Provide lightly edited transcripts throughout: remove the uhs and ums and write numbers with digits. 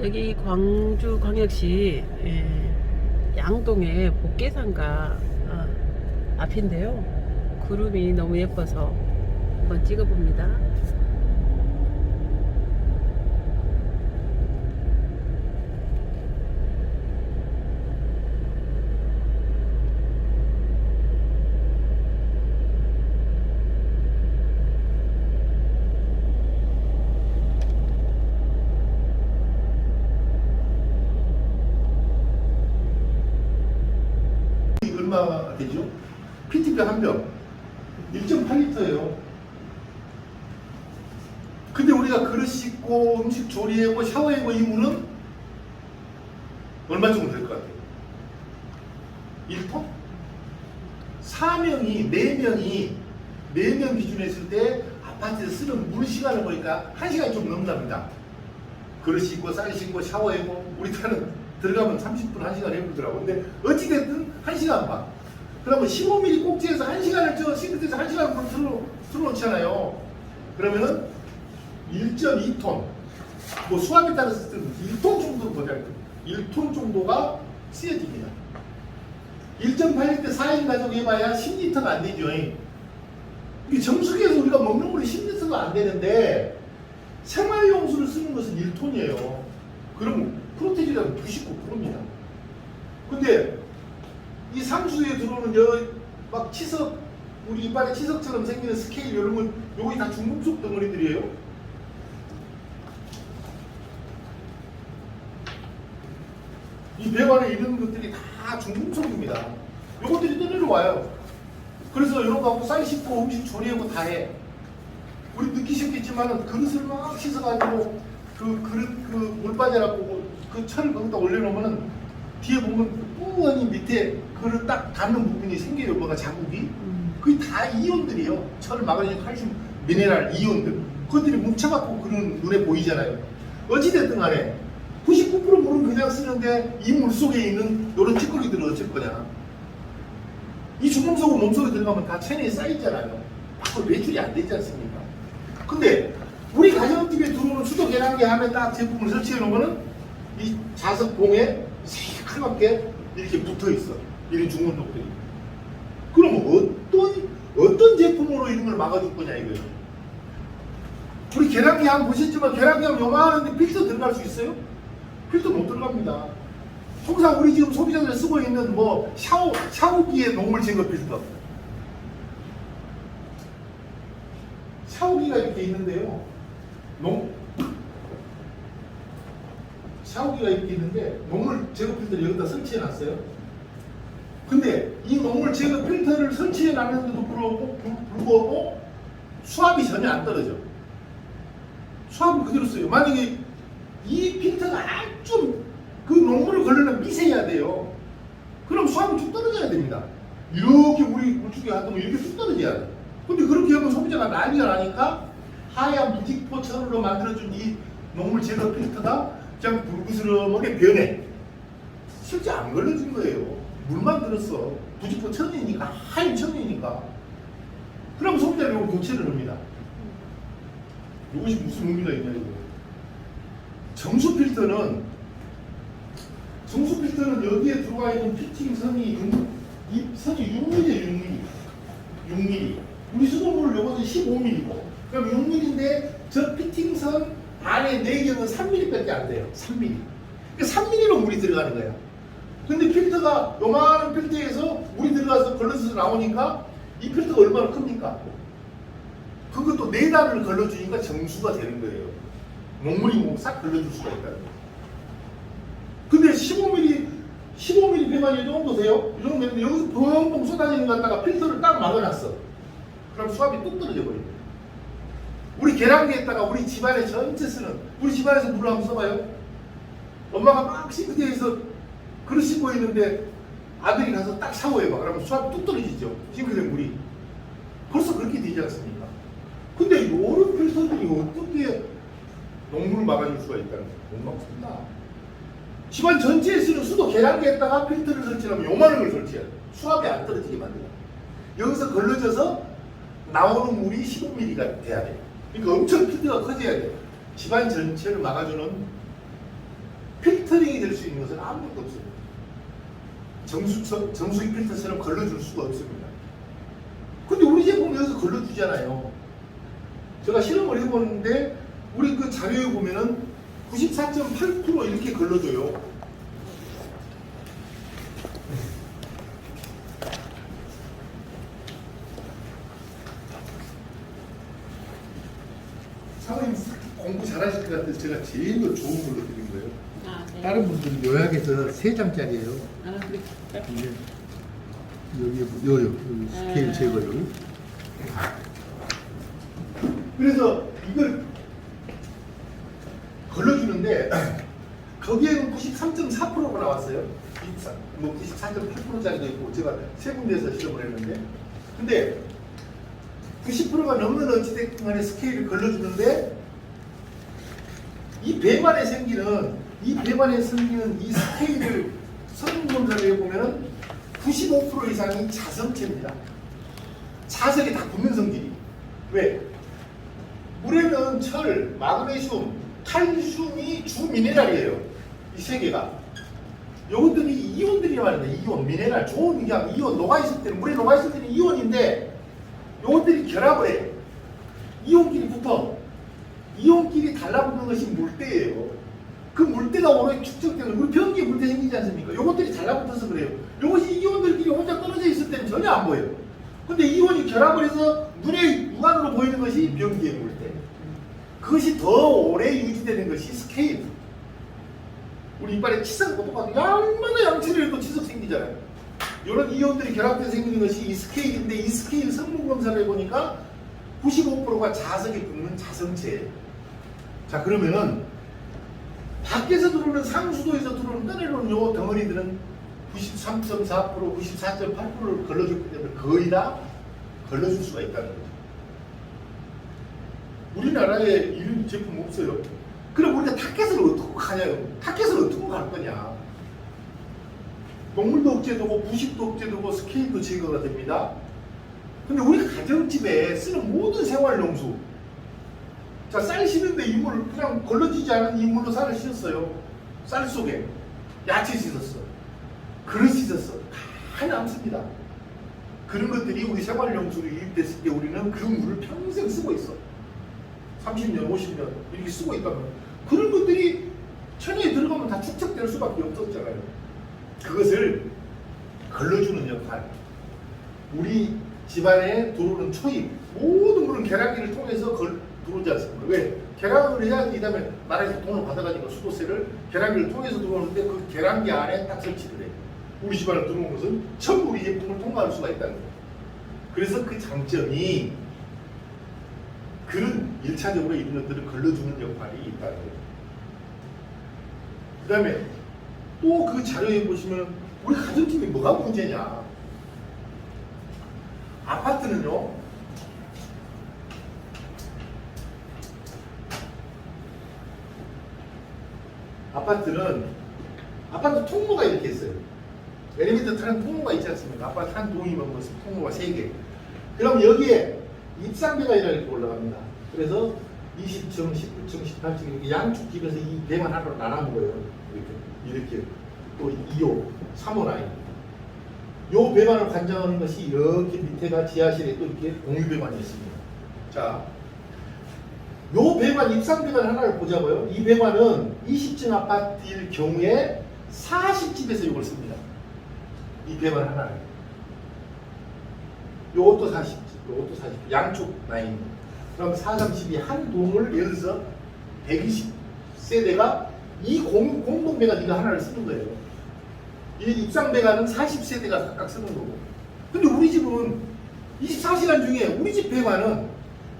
여기 광주광역시 양동의 복계산가 앞인데요. 구름이 너무 예뻐서 한번 찍어봅니다. 얼마가 되죠? PTP 한 병 1.8리터예요. 근데 우리가 그릇 씻고 음식 조리하고 샤워하고 이 물은 얼마 정도 될 것 같아요? 1톤? 4명이 4명 기준에 했을 때 아파트에서 쓰는 물 시간을 보니까 1시간이 좀 넘답니다. 그릇 씻고 쌀 씻고 샤워하고 우리 타는 들어가면 30분 1시간 해보더라고. 근데 어찌됐든 1시간 반. 그러면 15mm 꼭지에서 1시간을 저 싱크대에서 1시간 틀어놓잖아요. 그러면은 1.2톤. 뭐 수압에 따라서 1톤 정도 보자. 1톤 정도가 쓰여집니다. 1.8리터 4인 가족 해봐야 10리터가 안 되죠. 이게 정수기에서 우리가 먹는 물이 10리터가 안 되는데 생활용수를 쓰는 것은 1톤이에요. 그럼 프로테인이라고 99%입니다. 근데 이 상수에 들어오는 막 치석, 우리 이빨에 치석처럼 생기는 스케일 이런 건 요게 다 중금속 덩어리들이에요. 이 배관에 이런 것들이 다 중금속입니다. 요것들이 떠내려와요. 그래서 이런 거 하고 쌀 씻고 음식 조리하고 다 해. 우리 느끼셨겠지만은 그릇을 막 씻어가지고 그 그릇 물 빠져갖고 그 철 거기다 올려놓으면은 뒤에 보면 뿌연히 밑에 그릇 딱 닿는 부분이 생겨요. 뭐가 자국이. 그게 다 이온들이에요. 철, 마그네슘, 칼슘, 미네랄, 이온들. 그것들이 뭉쳐갖고 그런 눈에 보이잖아요. 어찌됐든 간에 99% 물은 그냥 쓰는데 이 물 속에 있는 이런 찌꺼기들은 어쩔 거냐. 이 중금속은 몸속에 들어가면 다 체내에 쌓이잖아요. 밖으로 외출이 안 되지 않습니까? 근데 우리 가정집에 들어오는 수도 계량기 하면 딱 제품을 설치해 놓으면은 이 자석봉에 새카맣게 이렇게 붙어 있어. 이런 중금속들이. 그럼 어떤 제품으로 이런 걸 막아줄 거냐 이거예요. 우리 계량기 한번 보셨지만 계량기 하면 요만한데 필터 들어갈 수 있어요? 필터 못 들어갑니다. 통상 우리 지금 소비자들 쓰고 있는 뭐 샤워기의 녹물 제거 필터. 샤워기가 이렇게 있는데요. 샤워기가 이렇게 있는데 녹물 제거 필터를 여기다 설치해 놨어요. 근데 이 녹물 제거 필터를 설치해 놨는데도 불구하고 수압이 전혀 안 떨어져. 수압은 그대로 써요. 만약에 이 필터가 아주 그 녹물을 걸르는 미세해야 돼요. 그럼 수압이 쭉 떨어져야 됩니다. 이렇게 우리 물줄기 하면 이렇게 쭉 떨어져야 돼. 근데 그렇게 하면 소비자가 난리가 나니까 하얀 무직포천으로 만들어준 이 녹물 제거 필터가 그냥 불구스름하게 변해. 실제 안 걸러진 거예요. 물만 들었어. 무직포 천이니까, 하얀 천이니까. 그럼 소비자가 이거 교체를 합니다. 이것이 무슨 의미가 있냐 이거. 정수 필터는 여기에 들어와 있는 피팅 선이 이 선이 6mm예요. 6mm. 우리 수돗물을 요것은 15mm고. 그럼 6mm인데 저 피팅선 안에 내경은 3mm밖에 안 돼요. 3mm. 그러니까 3mm로 물이 들어가는 거야. 근데 필터가 요만한 필터에서 물이 들어가서 걸러서 나오니까 이 필터가 얼마나 큽니까? 그것도 4단을 걸러주니까 정수가 되는 거예요. 녹물이 뭐 싹 걸러줄 수가 있다는 거예요. 근데 15mm 배관이 이 정도 돼요? 이 정도 되는데 여기서 펑펑 쏟아지는 거 갖다가 필터를 딱 막아놨어. 그럼 수압이 뚝 떨어져 버려요. 우리 계량기에다가 우리 집안에 전체 쓰는, 우리 집안에서 물을 한번 써봐요. 엄마가 막 싱크대에서 그릇 씻고 있는데 아들이 가서 딱 샤워해봐. 그러면 수압이 뚝 떨어지죠. 싱크대 물이. 벌써 그렇게 되지 않습니까? 근데 이런 필터들이 어떻게 녹물을 막아줄 수가 있다는 거예요? 못 막습니다. 집안 전체에 쓰는 수도 계량기에다가 필터를 설치하면 요만한 걸 설치해야 돼. 수압이 안 떨어지게 만들어. 여기서 걸러져서 나오는 물이 15mm가 돼야 돼. 그러니까 엄청 필터가 커져야 돼. 집안 전체를 막아주는 필터링이 될 수 있는 것은 아무것도 없습니다. 정수기 필터처럼 걸러줄 수가 없습니다. 근데 우리 제품 여기서 걸러주잖아요. 제가 실험을 해보는데 우리 그 자료에 보면은 94.8% 이렇게 걸러줘요. 사모님 공부 잘하실 것 같아서 제가 제일 더 좋은 걸로 드린 거예요. 아, 네. 다른 분들은 요약해서 3장짜리예요. 아, 그래. 근데 여기 스케일 제거를. 그래서 이걸 걸러주는데 거기에는 93.4%가 나왔어요. 뭐 94.8%짜리도 있고 제가 세 군데에서 실험을 했는데 근데 90%가 넘는 어찌됐든 간에 스케일을 걸러주는데 이 배관에 생기는 이 스케일을 성분검사를 해보면은 95% 이상이 자성체입니다. 자석이 다 붙는 성질이. 왜? 물에는 철, 마그네슘, 칼슘이 주 미네랄이에요. 이 세 개가. 요것들이 이온들이 말입니다. 이온, 미네랄, 좋은 그냥 이온 녹아있을 때는 물에 녹아있을 때는 이온인데 요것들이 결합을 해요. 이온끼리 붙어. 이온끼리 달라붙는 것이 물때예요. 그 물때가 오래 축적되는 우리 변기에 물때 생기지 않습니까? 요것들이 달라붙어서 그래요. 요것이 이온들끼리 혼자 떨어져 있을 때는 전혀 안 보여요. 근데 이온이 결합을 해서 눈에 육안으로 보이는 것이 변기의 물때. 그것이 더 오래 유지되는 것이 스케일. 우리 이빨에 치석하고 똑같아요. 얼마나 양치를 해도 치석 생기잖아요. 이런 이온들이 결합돼서 생기는 것이 이 스케일인데 이 스케일 성분 검사를 해보니까 95%가 자석이 붙는 자성체예요. 자 그러면은 밖에서 들어오는 상수도에서 들어오는 떠내려오는 요 덩어리들은 93.4%, 94.8%를 걸러줬기 때문에 거의 다 걸러줄 수가 있다는 거죠. 우리나라에 이런 제품 없어요. 그럼 우리가 타켓을 어떻게 가냐요? 타켓을 어떻게 갈 거냐? 녹물도 억제되고 부식도 억제되고 스케일도 제거가 됩니다. 근데 우리 가정집에 쓰는 모든 생활용수 자, 쌀 씻는데 이물 그냥 걸러지지 않은 이물로 쌀을 씻었어요. 쌀 속에 야채 씻었어. 그릇 씻었어. 다 남습니다. 그런 것들이 우리 생활용수로 유입됐을 때 우리는 그 물을 평생 쓰고 있어. 30년, 50년 이렇게 쓰고 있다면 그런 것들이 천여에 들어가면 다 축적될 수밖에 없었잖아요. 그것을 걸러주는 역할. 우리 집안에 들어오는 초입 모든 물은 계량기를 통해서 들어오지 않습니까? 왜? 계량을 해야 이 다음에 나라에서 돈을 받아가니까 수도세를 계량기를 통해서 들어오는데 그 계량기 안에 딱 설치를 해. 우리 집안에 들어온 것은 전부 우리 제품을 통과할 수가 있다는 거예요. 그래서 그 장점이 그런 1차적으로 이런 것들을 걸러주는 역할이 있다는 거예요. 그 다음에 또 그 자료에 보시면 우리 가정집이 뭐가 문제냐? 아파트는요, 아파트 통로가 이렇게 있어요. 엘리베이터 타는 통로가 있지 않습니까? 아파트 한 동이면 무슨 통로가 3개. 그럼 여기에 입상배관이라고 이렇게 올라갑니다. 그래서 20층, 19층, 18층 이렇게 양쪽 집에서 이 배관 하나로 나눠 먹어요. 이렇게. 또 2호, 3호 라인. 요 배관을 관장하는 것이 이렇게 밑에가 지하실에 또 이렇게 공유배관이 있습니다. 자, 요 배관, 입상배관 하나를 보자고요. 이 배관은 20층 아파트일 경우에 40집에서 이걸 씁니다. 이 배관 하나를. 요것도 40집, 요것도 40집. 양쪽 라인. 그럼 4, 30이 한 동을 예를 들어서 120세대가 이 공동배관 이거 하나를 쓰는 거예요. 이 입상배관은 40세대가 각각 쓰는 거고. 근데 우리 집은 24시간 중에 우리 집 배관은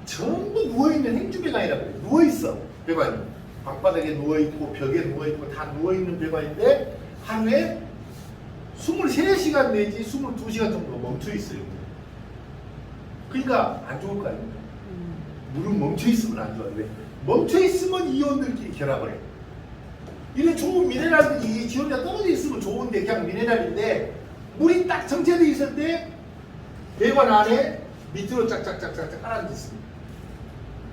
전부 누워있는 행주배관이라고 해요. 누워있어, 배관이. 방바닥에 누워있고 벽에 누워있고 다 누워있는 배관인데 하루에 23시간 내지 22시간 정도 멈춰있어요. 그러니까 안 좋을 거 아닙니까? 물은 멈춰있으면 안 좋아요. 왜? 멈춰있으면 이온들끼리 결합을 해. 이런 좋은 미네랄들이 지온에 떨어져 있으면 좋은데 그냥 미네랄인데 물이 딱 정체되어 있을 때 배관 안에 밑으로 짝짝짝짝 깔아앉습니다.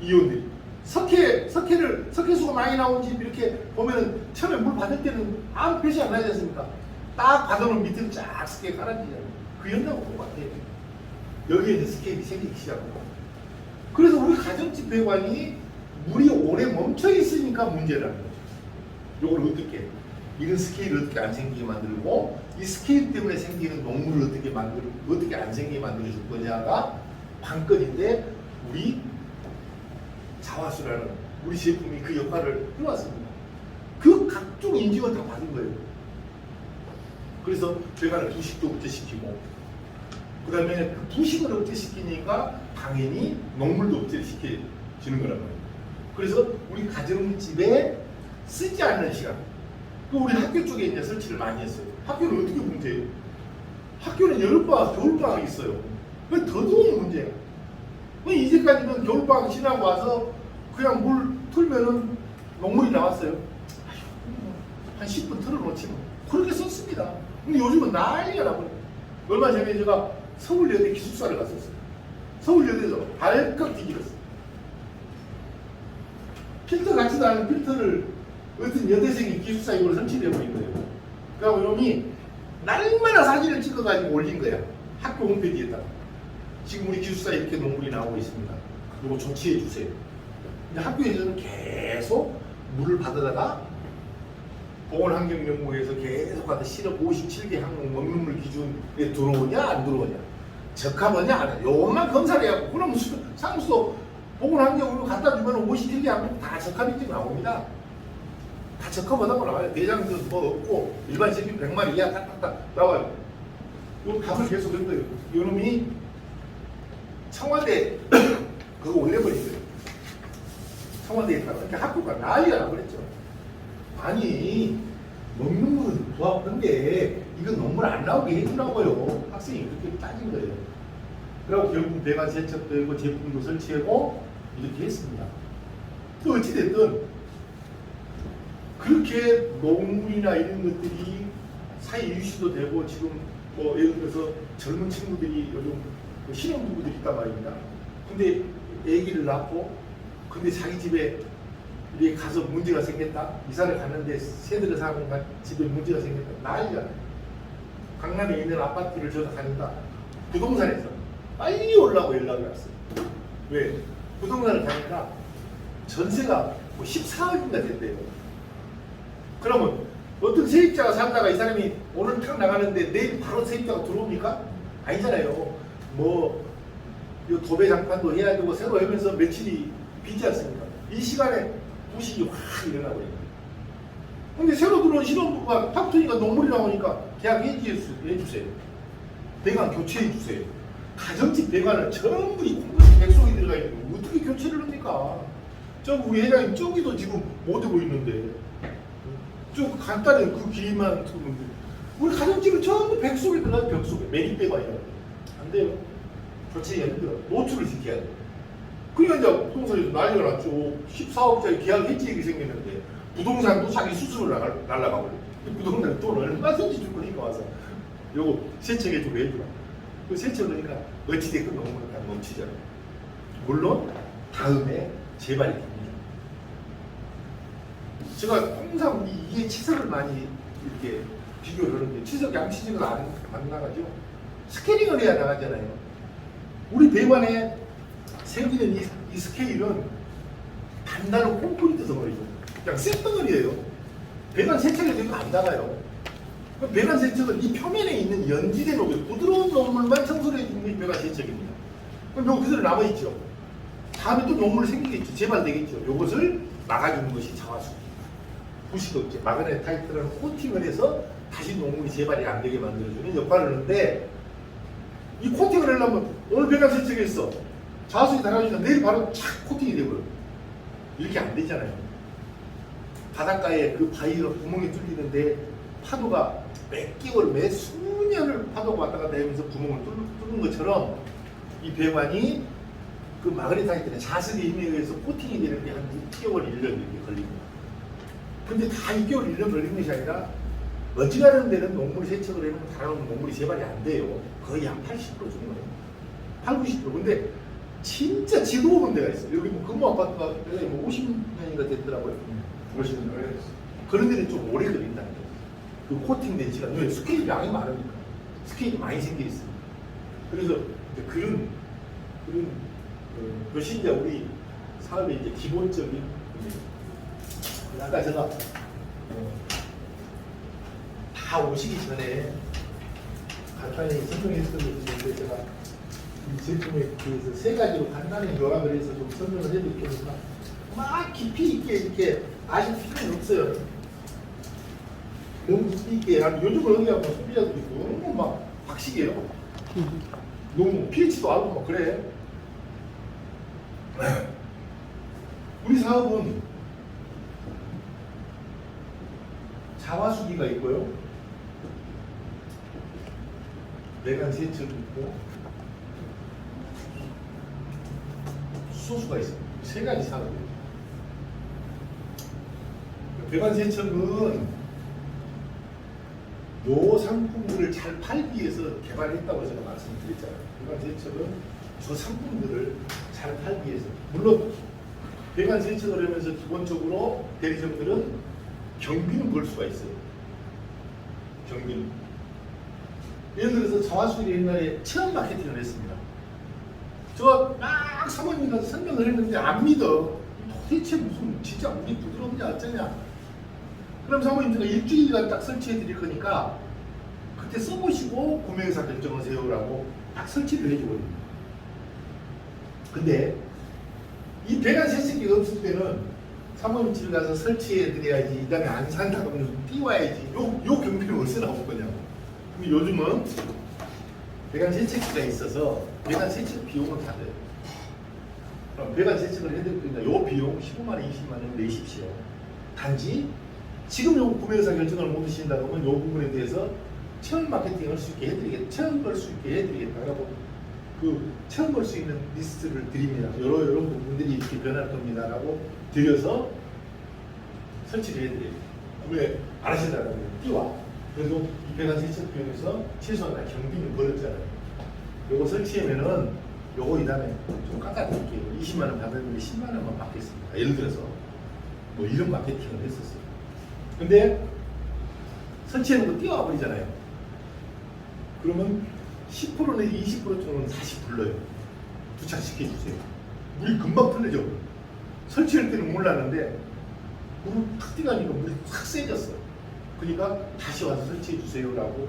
이온들이. 석회수가 많이 나온 집 이렇게 보면은 처음에 물 받을 때는 아무 표시 안 나지 않습니까? 딱 받아놓은 밑에는 쫙 스케일 깔아지잖아요. 그 현상하고 똑같아요. 여기에 이제 스케일이 생기기 시작합니다. 그래서 우리 가정집 배관이 물이 오래 멈춰 있으니까 문제라는 거죠. 이걸 어떻게, 이런 스케일을 어떻게 안 생기게 만들고, 이 스케일 때문에 생기는 녹물을 어떻게 안 생기게 만들어 줄 거냐가 관건인데, 우리 자화수라는 우리 제품이 그 역할을 해왔습니다. 그 각종 인증을 다 받은 거예요. 그래서 배관을 부식도 억제시키고, 그 다음에 그 부식을 억제시키니까 당연히 녹물도 억제시켜지는 거란 말이에요. 그래서 우리 가정집에 쓰지 않는 시간, 또 우리 학교 쪽에 이제 설치를 많이 했어요. 학교는 어떻게 문제예요? 학교는 여름방학, 겨울방학이 있어요. 그게 더더욱 문제야. 이제까지는 겨울방학 지나고 와서 그냥 물 틀면은 녹물이 나왔어요. 한 10분 틀어놓지 뭐. 그렇게 썼습니다. 근데 요즘은 난리가 나버려. 얼마 전에 제가 서울여대 기숙사를 갔었어요. 서울여대에서 발칵 뒤집었어요. 필터 같지도 않은 필터를 어떤 여대생이 기숙사 이걸 설치해버린 거예요. 그러니까 이놈이 날마다 사진을 찍어가지고 올린 거야. 학교 홈페이지에다가. 지금 우리 기숙사에 이렇게 녹물이 나오고 있습니다. 이거 조치해 주세요. 근데 학교에서는 계속 물을 받아다가 보건환경연구에서 계속 가서 실업 57개 항목 먹는 물 기준에 들어오냐 안 들어오냐, 적합하냐 안 하냐, 요것만 검사를 해갖고 그럼 상수도 보건환경으로 갖다 주면 57개 항목 다 적합인지 나옵니다. 다 적합하다고 나와요. 대장도 뭐 없고 일반 세균 100마리 이하 딱딱딱 나와요. 요 답을 계속 한 거예요. 요놈이 청와대 그거 올려버린 거예요. 청와대에 있다가 그러니까 학교가 난리가 나버렸죠. 아니 먹는 물은 부합한데 이건 녹물 안 나오게 해주라고요. 학생이 그렇게 따진 거예요. 그리고 결국 배관 세척되고 제품도 설치하고 이렇게 했습니다. 또 어찌됐든 그렇게 녹물이나 이런 것들이 사회 유시도 되고 지금 뭐 예를 들어서 젊은 친구들이 요즘 신혼부부들이 있단 말입니다. 근데 아기를 낳고 근데 자기 집에 이렇게 가서 문제가 생겼다. 이사를 갔는데 새들을 사는 집에 문제가 생겼다. 난리잖아요. 강남에 있는 아파트를 저도 가니까 부동산에서 빨리 오려고 연락이 왔어요. 왜? 부동산을 가니까 전세가 뭐 14억인가 됐대요. 그러면 어떤 세입자가 살다가 이 사람이 오늘 탁 나가는데 내일 바로 세입자가 들어옵니까? 아니잖아요. 뭐 도배 장판도 해야 되고 새로 하면서 며칠이 비지 않습니까? 이 시간에 부식이 확 일어나고 있는 거예요. 근데 새로 들어온 신혼부부가 팍 트니까 녹물이 나오니까 계약해 주세요. 배관 교체해 주세요. 가정집 배관을 전부 이 콩글씨 백송이 들어가 있는 거 어떻게 교체를 합니까? 저 우리 회장님 저기도 지금 못 하고 있는데 좀 간단히 그 길이만 틀면 우리 가정집은 전부 백송이 들어가요. 벽속에 매립 배관이라고 안 돼요. 교체가 힘들어. 노출을 시켜야 돼. 그러니까 이제 부동산에서 난리가 났죠. 14억짜리 계약 해지액이 생겼는데 부동산도 자기 수수료 날라가고 부동산 돈 얼마든지 줄 거니까 와서 요거 세척해주고 해주라. 그 세척하니까 어찌됐건 너무 딱 멈추잖아요. 물론 다음에 재발이 됩니다. 제가 항상 이게 치석을 많이 이렇게 비교를 하는데 치석 양치석은 안 나가죠. 스캐닝을 해야 나가잖아요. 우리 배관에 생기는 이 스케일은 단단한 콘크리트 덩어리죠. 그냥 쇳덩어리예요. 배관 세척이 되면 안 나가요. 배관 세척은 이 표면에 있는 연지된 녹유, 부드러운 녹물만 청소를 해주는 게 배관 세척입니다. 그럼 요거 그대로 남아있죠. 다음에 또 녹물이 생기겠죠. 재발되겠죠. 요것을 막아주는 것이 자화수. 부식 억제, 마그네타이트라는 코팅을 해서 다시 녹물이 재발이 안 되게 만들어주는 역할을 하는데 이 코팅을 하려면 오늘 배관 세척했어. 자수이 달아주니까 내일 바로 착 코팅이 되고요. 이렇게 안 되잖아요. 바닷가에 그 바위가 구멍이 뚫리는데 파도가 몇 개월, 몇 수년을 파도가 왔다 갔다 하면서 구멍을 뚫는 것처럼 이 배관이 그 마그네타이트의 자석의 힘에 의해서 코팅이 되는 게 한 6개월, 1년 이렇게 걸립니다. 근데 다 6개월, 1년 걸리는 것이 아니라 어지간한 데는 녹물 세척을 해놓으면 다른 녹물이 재발이 안 돼요. 거의 한 80% 정도. 80, 90%. 근데 진짜 지도 없는 데가 있어요. 여기 뭐 근무 아파트가 여기 뭐 50년인가 됐더라고요. 50년. 그런 데는 좀 오래 걸린다는 거예요. 그 코팅된 시간. 왜? 스케일이 양이 많으니까. 스케일이 많이 생겨 있어요. 그래서 이제 그런 것이 이제 우리 사업의 이제 기본적인 아까 제가 다 오시기 전에 간단히 설명했던 것인데 제가 이 제품에 대해서 세 가지로 간단히 요약을 해서 좀 설명을 해드리겠습니다. 막 깊이 있게 이렇게 아실 필요는 없어요. 너무 깊이 있게 요즘은 어디 가면 소비자들이 너무 막 박식이에요. 너무 PH도 알고 막 그래. 우리 사업은 자화수기가 있고요, 배관 세척이 있고, 수소수가 있어요. 세 가지 사업이에요. 배관 세척은 요 상품들을 잘 팔기 위해서 개발했다고 제가 말씀드렸잖아요. 배관 세척은 저 상품들을 잘 팔기 위해서. 물론 배관 세척을 하면서 기본적으로 대리점들은 경비는 벌 수가 있어요. 경비는. 예를 들어서 자화수기 옛날에 체험 마케팅을 했습니다. 저 막 사모님 가서 설명을 했는데 안 믿어. 도대체 무슨 진짜 물이 부드럽냐 어쩌냐. 그럼 사모님 제가 일주일간 딱 설치해 드릴 거니까 그때 써보시고 구매의사 결정하세요라고 딱 설치를 해주거든요. 근데 이 배관 세척기가 없을 때는 사모님 집에 가서 설치해 드려야지, 이 다음에 안 산다 그러면 띄워야지, 요 경비를 어디서 나올 거냐고. 근데 요즘은 배관 세척기가 있어서 배관 세척 비용은 다 돼요. 그럼 배관 세척을 해드릴 거니까 요 비용 15만원, 20만원 내십시오. 단지 지금 요 구매의사 결정을 못 하신다 그러면 요 부분에 대해서 체험 마케팅을 할 수 있게 해드리겠다, 체험 걸 수 있게 해드리겠다라고 그 체험 걸 수 있는 리스트를 드립니다. 이런 부분들이 이렇게 변할 겁니다라고 드려서 설치를 해드려요. 왜 안 하신다고 띄워. 그래도 이 배관 세척 비용에서 최소한 경비는 벌었잖아요. 요거 설치하면은 요거 이 다음에 좀 깎아드릴게요. 20만원 받았는데 10만원만 받겠습니다. 예를 들어서 뭐 이런 마케팅을 했었어요. 근데 설치해놓고 띄워와 버리잖아요. 그러면 10% 내지 20% 정도는 다시 불러요. 부착시켜주세요. 물이 금방 풀려져. 설치할 때는 몰랐는데 물을 탁 뛰가니까 물이 확 세졌어. 그러니까 다시 와서 설치해주세요라고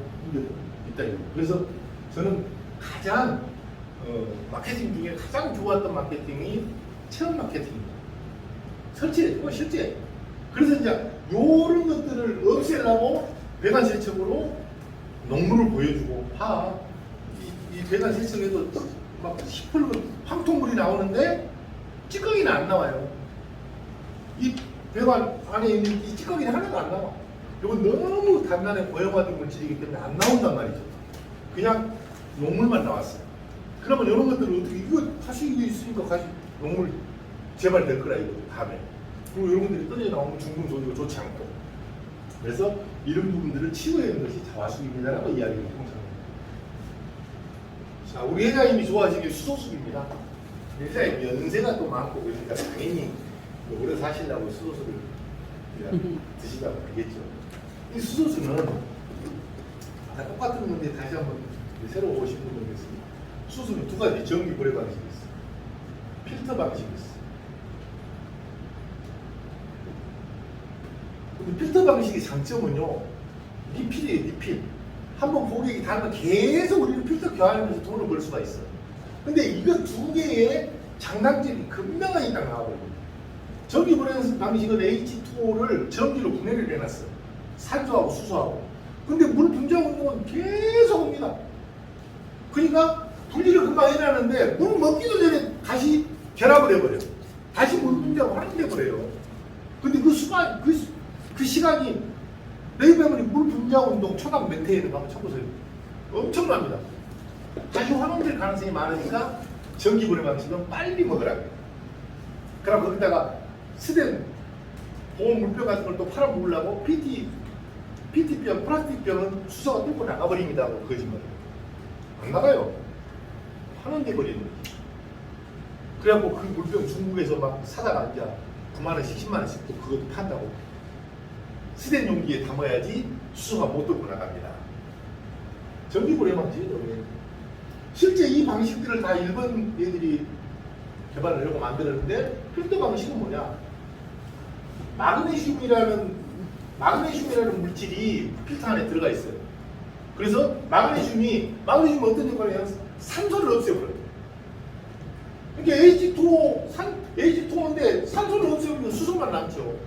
있다. 그래서 저는 가장 마케팅 중에 가장 좋았던 마케팅이 체험 마케팅입니다. 설치해주고 실제. 그래서 이제 요런 것들을 없애려고 배관 세척으로 농물을 보여주고, 이 배관 세척에도 막 시뻘건 황토물이 나오는데 찌꺼기는 안 나와요. 이 배관 안에 있는 이 찌꺼기는 하나도 안 나와. 이건 너무 단단해 고형화된 물질이기 때문에 안 나온단 말이죠. 그냥 농물만 나왔어요. 그러면 이런 것들을 어떻게, 이거 다시 이거 있으니까 다시 농물 재발될 거라 이거 다음에. 그리고 이런 것들이 떨어져 나오면 중금 소리가 좋지 않고. 그래서 이런 부분들을 치워야 하는 것이 자화수기입니다라고 이야기를 통상 합니다. 자, 우리 회장님이 좋아하시는 게 수소수기입니다. 회장님 연세가 또 많고 그러니까 당연히 오래 사시려고 수소수를 드시다 보겠죠. 이 수소수는 다 똑같은 건데 다시 한번 새로 오신 분들 계십니다. 수소수는 두 가지 전기 보내 방식이 있어요. 필터 방식이 있어요. 필터 방식의 장점은요, 리필이에요, 리필. 한번 고객이 달면 계속 우리는 필터 교환하면서 돈을 벌 수가 있어요. 근데 이거 두 개의 장단점이 극명하게 딱 나와버려요. 전기 보내는 방식은 H2O를 전기로 분해를 해놨어요. 산소하고 수소하고. 근데 물 분자 운동은 계속 옵니다. 그러니까 분리를 금방 해놨는데 물 먹기도 전에 다시 결합을 해버려요. 다시 물 분자가 확인돼버려요. 근데 그 시간이 레이베문이 물 분자 운동 초당 몇 회에는 한번 쳐보세요. 엄청납니다. 다시 환원될 가능성이 많으니까 전기 분해 방식은 빨리 먹으라고요. 그럼 거기다가 스텐 보온 물병 같은 걸 또 팔아 먹으려고 PT병, 플라스틱병은 수소가 뚫고 나가버립니다. 거짓말. 안 나가요. 환원돼 버리는 거지. 그래갖고 그 물병 중국에서 막 사다가 이제 9만 원씩 10만 원씩 또 그것도 판다고. 스텐 용기에 담아야지 수소가 못 들고 나갑니다. 전기불에방지죠. 실제 이 방식들을 다 일본 애들이 개발을 하려고 만들었는데 필터 방식은 뭐냐? 마그네슘이라는 물질이 필터 안에 들어가 있어요. 그래서 마그네슘이 어떤 역할을 해요? 산소를 없애버려요. 그러니까 H2O인데 산소를 없애버리면 수소만 남죠.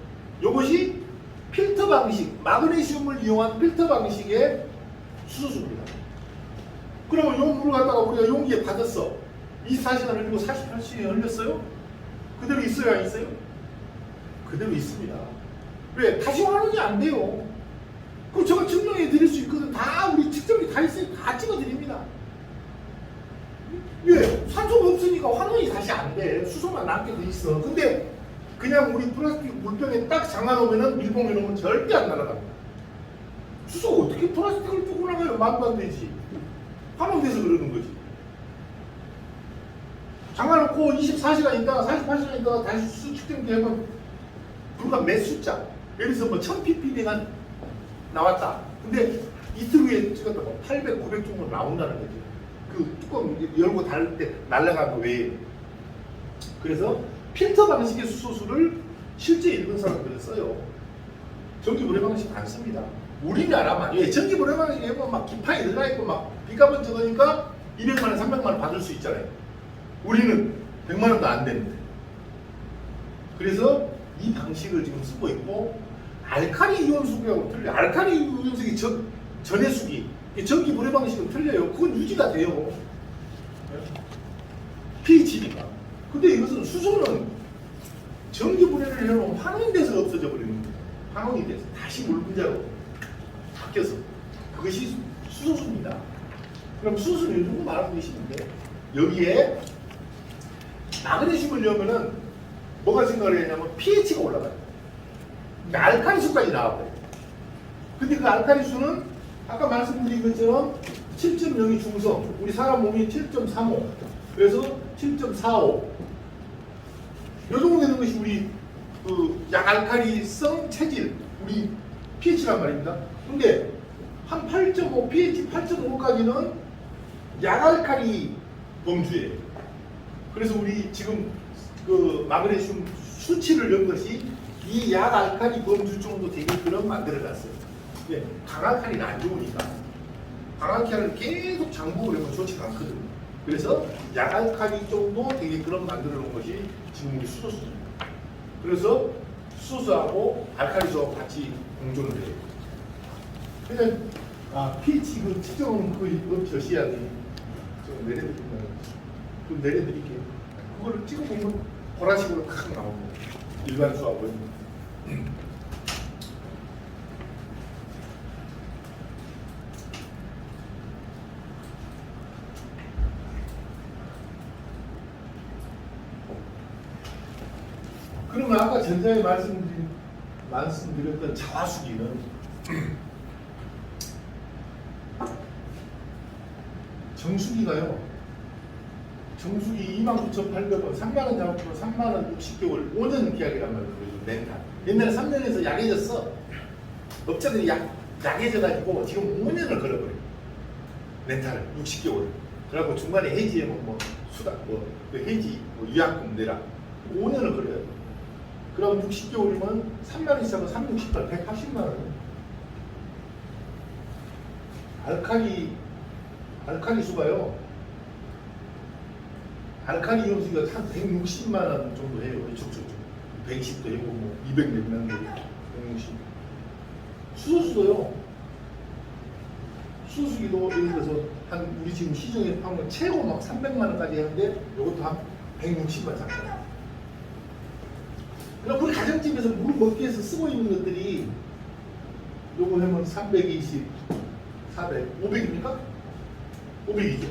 이것이 필터 방식, 마그네슘을 이용한 필터 방식의 수소수입니다. 그러면 이 물을 갖다가 우리가 용기에 받았어. 24시간 흘리고 48시간 흘렸어요? 그대로 있어요, 안 있어요? 그대로 있습니다. 왜? 다시 환원이 안 돼요. 그럼 제가 증명해 드릴 수 있거든. 다 우리 측정기 다 있어요. 다 찍어 드립니다. 왜? 산소가 없으니까 환원이 다시 안 돼. 수소만 남게 돼 있어. 근데 그냥 우리 플라스틱 물병에 딱 잠가놓으면 밀봉해 놓으면 절대 안 날아갑니다. 수소가 어떻게 플라스틱을 뚫고 나가요? 말도 안 되지. 환원돼서 그러는 거지. 잠가놓고 24시간 있다가 48시간 있다가 다시 수소 측정기 하면 불과 몇 숫자. 예를 들어서 뭐 1000ppm가 나왔다. 근데 이틀 후에 찍었다 뭐 800, 900 정도 나온다는 거지. 그 뚜껑 열고 닫을 때 날아간 거 외에. 그래서 필터 방식의 수소수를 실제 일본 사람들은 써요. 전기 불의 방식 안 씁니다. 우리나라만. 예, 전기 불의 방식에 하면 막 기판이 들어가있고 막 비값은 적으니까 200만원, 300만원 받을 수 있잖아요. 우리는 100만원도 안 되는데. 그래서 이 방식을 지금 쓰고 있고, 알카리 이온수기하고 틀려요. 알카리 이온수기 전해수기, 전기 불의 방식은 틀려요. 그건 유지가 돼요. pH니까. 근데 이것은 수소는 전기 불회를 해놓으면 환원돼서 없어져 버리는 거예요. 환원이 돼서 다시 물 분자로 바뀌어서. 그것이 수소수입니다. 그럼 수소는 이 정도 말하고 계시는데, 여기에 마그네슘을 넣으면은 뭐가 생각을 했냐면 pH가 올라가요. 그러니까 알카리수까지 나와버려요. 근데 그 알카리수는 아까 말씀드린 것처럼 7.0이 중성, 우리 사람 몸이 7.35, 그래서 7.45. 요 정도 되는 것이 우리 그 약알카리성 체질, 우리 pH란 말입니다. 근데 한 8.5, pH 8.5까지는 약알카리 범주예요. 그래서 우리 지금 그 마그네슘 수치를 넣은 것이 이 약알카리 범주 정도 되게끔 만들어놨어요. 예, 강알카리는 안 좋으니까. 강알카리를 계속 장복을 하면 좋지가 않거든요. 그래서 약알카리 정도 되게끔 만들어 놓은 것이 지금 우리 수소수입니다. 그래서 수소수하고 알카리수하고 같이 공존을 해요. 그냥 pH 그 측정은 그 저시야 돼. 좀 내려드리면 좀 내려드릴게요. 그거를 찍어보면 보라색으로 탁 나오고 일반 수하고. 그러면 아까 전자에 말씀드렸던 자화수기는 정수기가요. 정수기 29,800원, 3만원 잡고 3만원 60개월 5년 계약이란 말이에요. 렌탈. 옛날에 3년에서 약해졌어. 업자들이 약해져가지고 지금 5년을 걸어버려요. 렌탈을 60개월. 그래갖고 중간에 해지하면 뭐 수당, 해지, 위약금 내라. 5년을 걸어요. 그럼 60개월이면 3만원 시작은 360만, 180만원. 알카리 수가요. 알카리 이온수가 한 160만원 정도 해요. 110도 해고 뭐 200 몇만 개, 160. 수소수도요. 수소수기도 예를 들어서 한 우리 지금 시중에 파는 최고 막 300만원까지 하는데 이것도 한 160만 잡잖아요. 그럼 우리 가정집에서 물 먹기 위해서 쓰고 있는 것들이 요거 하면 320, 400, 500입니까? 500이죠.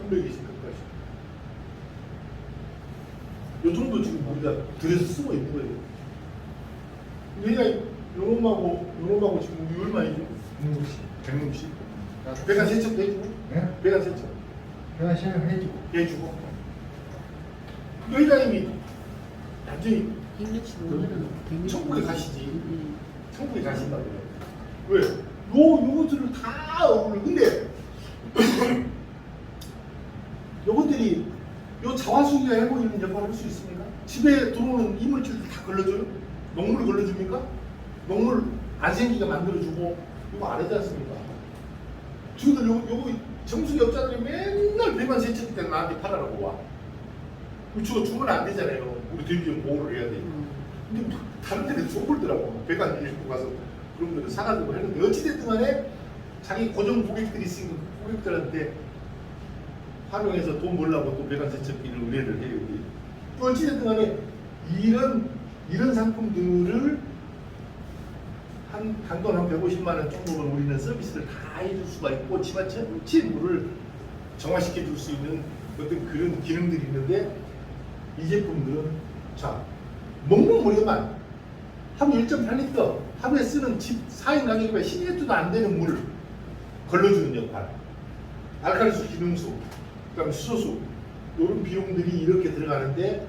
320까지. 요 정도 지금 우리가 들여서 쓰고 있는 거예요. 그러니까 요놈하고 지금 우리 얼마이죠? 160. 배관 세척도 해주고? 네? 배관 세척. 내가 생각을 해주고. 해주고 회장님이 완전히 165는 천국에 가시지. 천국에 가신다고 그래. 왜? 요것들을 다 어울려. 근데 요것들이 요 자화수기가 해고 있는 역할을 할 수 있습니까? 집에 들어오는 이물질들 다 걸러줘요? 녹물 걸러줍니까? 녹물 안 생기게 만들어주고 이거 안 하지 않습니까? 주들 요거 정수기 업자들이 맨날 배관 세척 때 나한테 팔아라고 와. 주가 주면 안 되잖아요. 우리 대리점 보호를 해야 돼. 근데 다른 데는 줘볼더라고. 배관 일고 가서 그런 거를 사가지고 했는데 어찌됐든 간에 자기 고정 고객들이 있으니까 고객들한테 활용해서 돈 벌려고 또 배관 세척기를 의뢰를 해요. 어찌됐든 간에 이런 상품들을 단돈 한 150만 원 정도면 우리는 서비스를 다 해줄 수가 있고 집안 전체 물을 정화시켜 줄 수 있는 어떤 그런 기능들이 있는데 이 제품들은 자 먹는 물에만 하루 1.8리터 하루에 쓰는 집 4인 가격에 10리터도 안 되는 물을 걸러주는 역할 알칼리수 기능수 그다음에 수소수 이런 비용들이 이렇게 들어가는데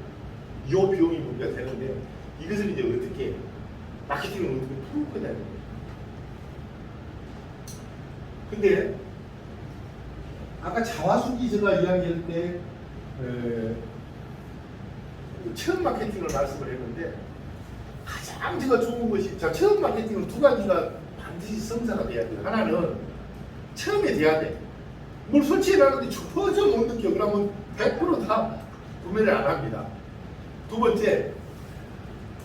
이 비용이 문제가 되는데 이것을 이제 어떻게 마케팅을 어떻게 풀어야 되는 거예요. 근데 아까 자화수기 제가 이야기할 때 체험 마케팅을 말씀을 했는데 가장 제가 좋은 것이 자 체험 마케팅은 두 가지가 반드시 성사가 돼야 돼요. 하나는 체험이 돼야 돼. 뭘 설치해놨는데 전혀 못 느껴. 그러면 100%다 구매를 안 합니다. 두 번째,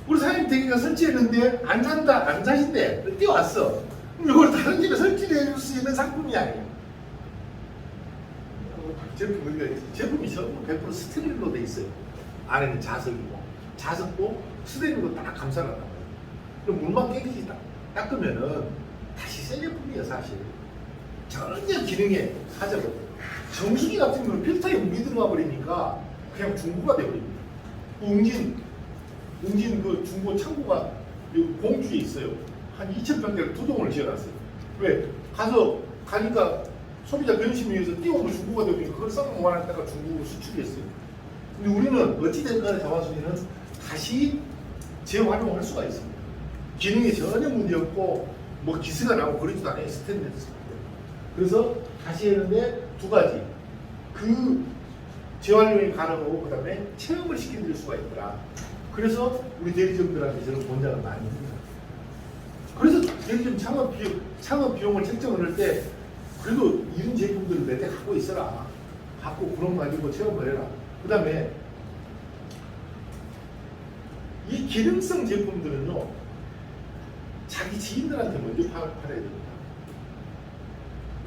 우리 사장님 댁에가 설치했는데 안 산다, 안 사신대. 뛰어왔어. 그럼 이걸 다른 집에 설치해 줄 수 있는 상품이 아니에요. 제품이 전부 100% 스테릴로 돼 있어요. 안에는 자석이고, 자석도 스테릴로 딱 감싸놨단 말이에요. 그럼 물만 깨끗이 닦으면은 다시 새 제품이에요, 사실. 전혀 기능에 하자고. 정수기 같은 경우는 필터에 물이 들어가 버리니까 그냥 중고가 돼버립니다. 웅진 그 중고 창고가 공주에 있어요. 한 2,000평대를 두 동을 지어놨어요. 왜? 가니까 소비자 변심 위해서 띄워오면 중고가 되니까 그걸 썩 모아놨다가 중고로 수출했어요. 근데 우리는 어찌됐건 자화수기는 다시 재활용할 수가 있습니다. 기능에 전혀 문제 없고 뭐 기스가 나고 그러지도 않아요. 스테인리스. 그래서 다시 했는데 두 가지. 그 재활용이 가능하고 그 다음에 체험을 시켜드릴 수가 있더라. 그래서 우리 대리점들한테 저는 권장을 많이 합니다. 그래서 대리점 창업 비용을 책정을 할 때 그래도 이런 제품들을 몇 대 갖고 있어라. 갖고 그런 거 가지고 체험을 해라. 그 다음에 이 기능성 제품들은요 자기 지인들한테 먼저 팔아야 됩니다.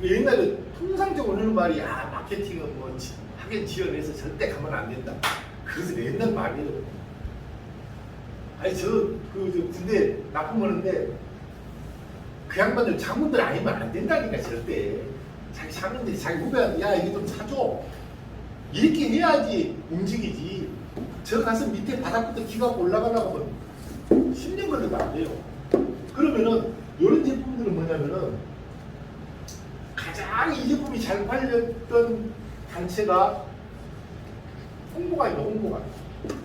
옛날에 통상적으로 하는 말이 마케팅은 뭐 학연 지원해서 절대 가면 안 된다. 그래서 옛날 말이에요. 아니 저 군대 납품하는데 그 양반들 장군들 아니면 안 된다니까 절대. 자기 장군들이 자기 후배한테 야 이거 좀 사줘. 이렇게 해야지 움직이지. 저 가서 밑에 바닥부터 기가 올라가려고 하면 10년 걸려도 안 돼요. 그러면은 이런 제품들은 뭐냐면은 가장 이 제품이 잘 팔렸던 단체가 홍보관이에요. 홍보관.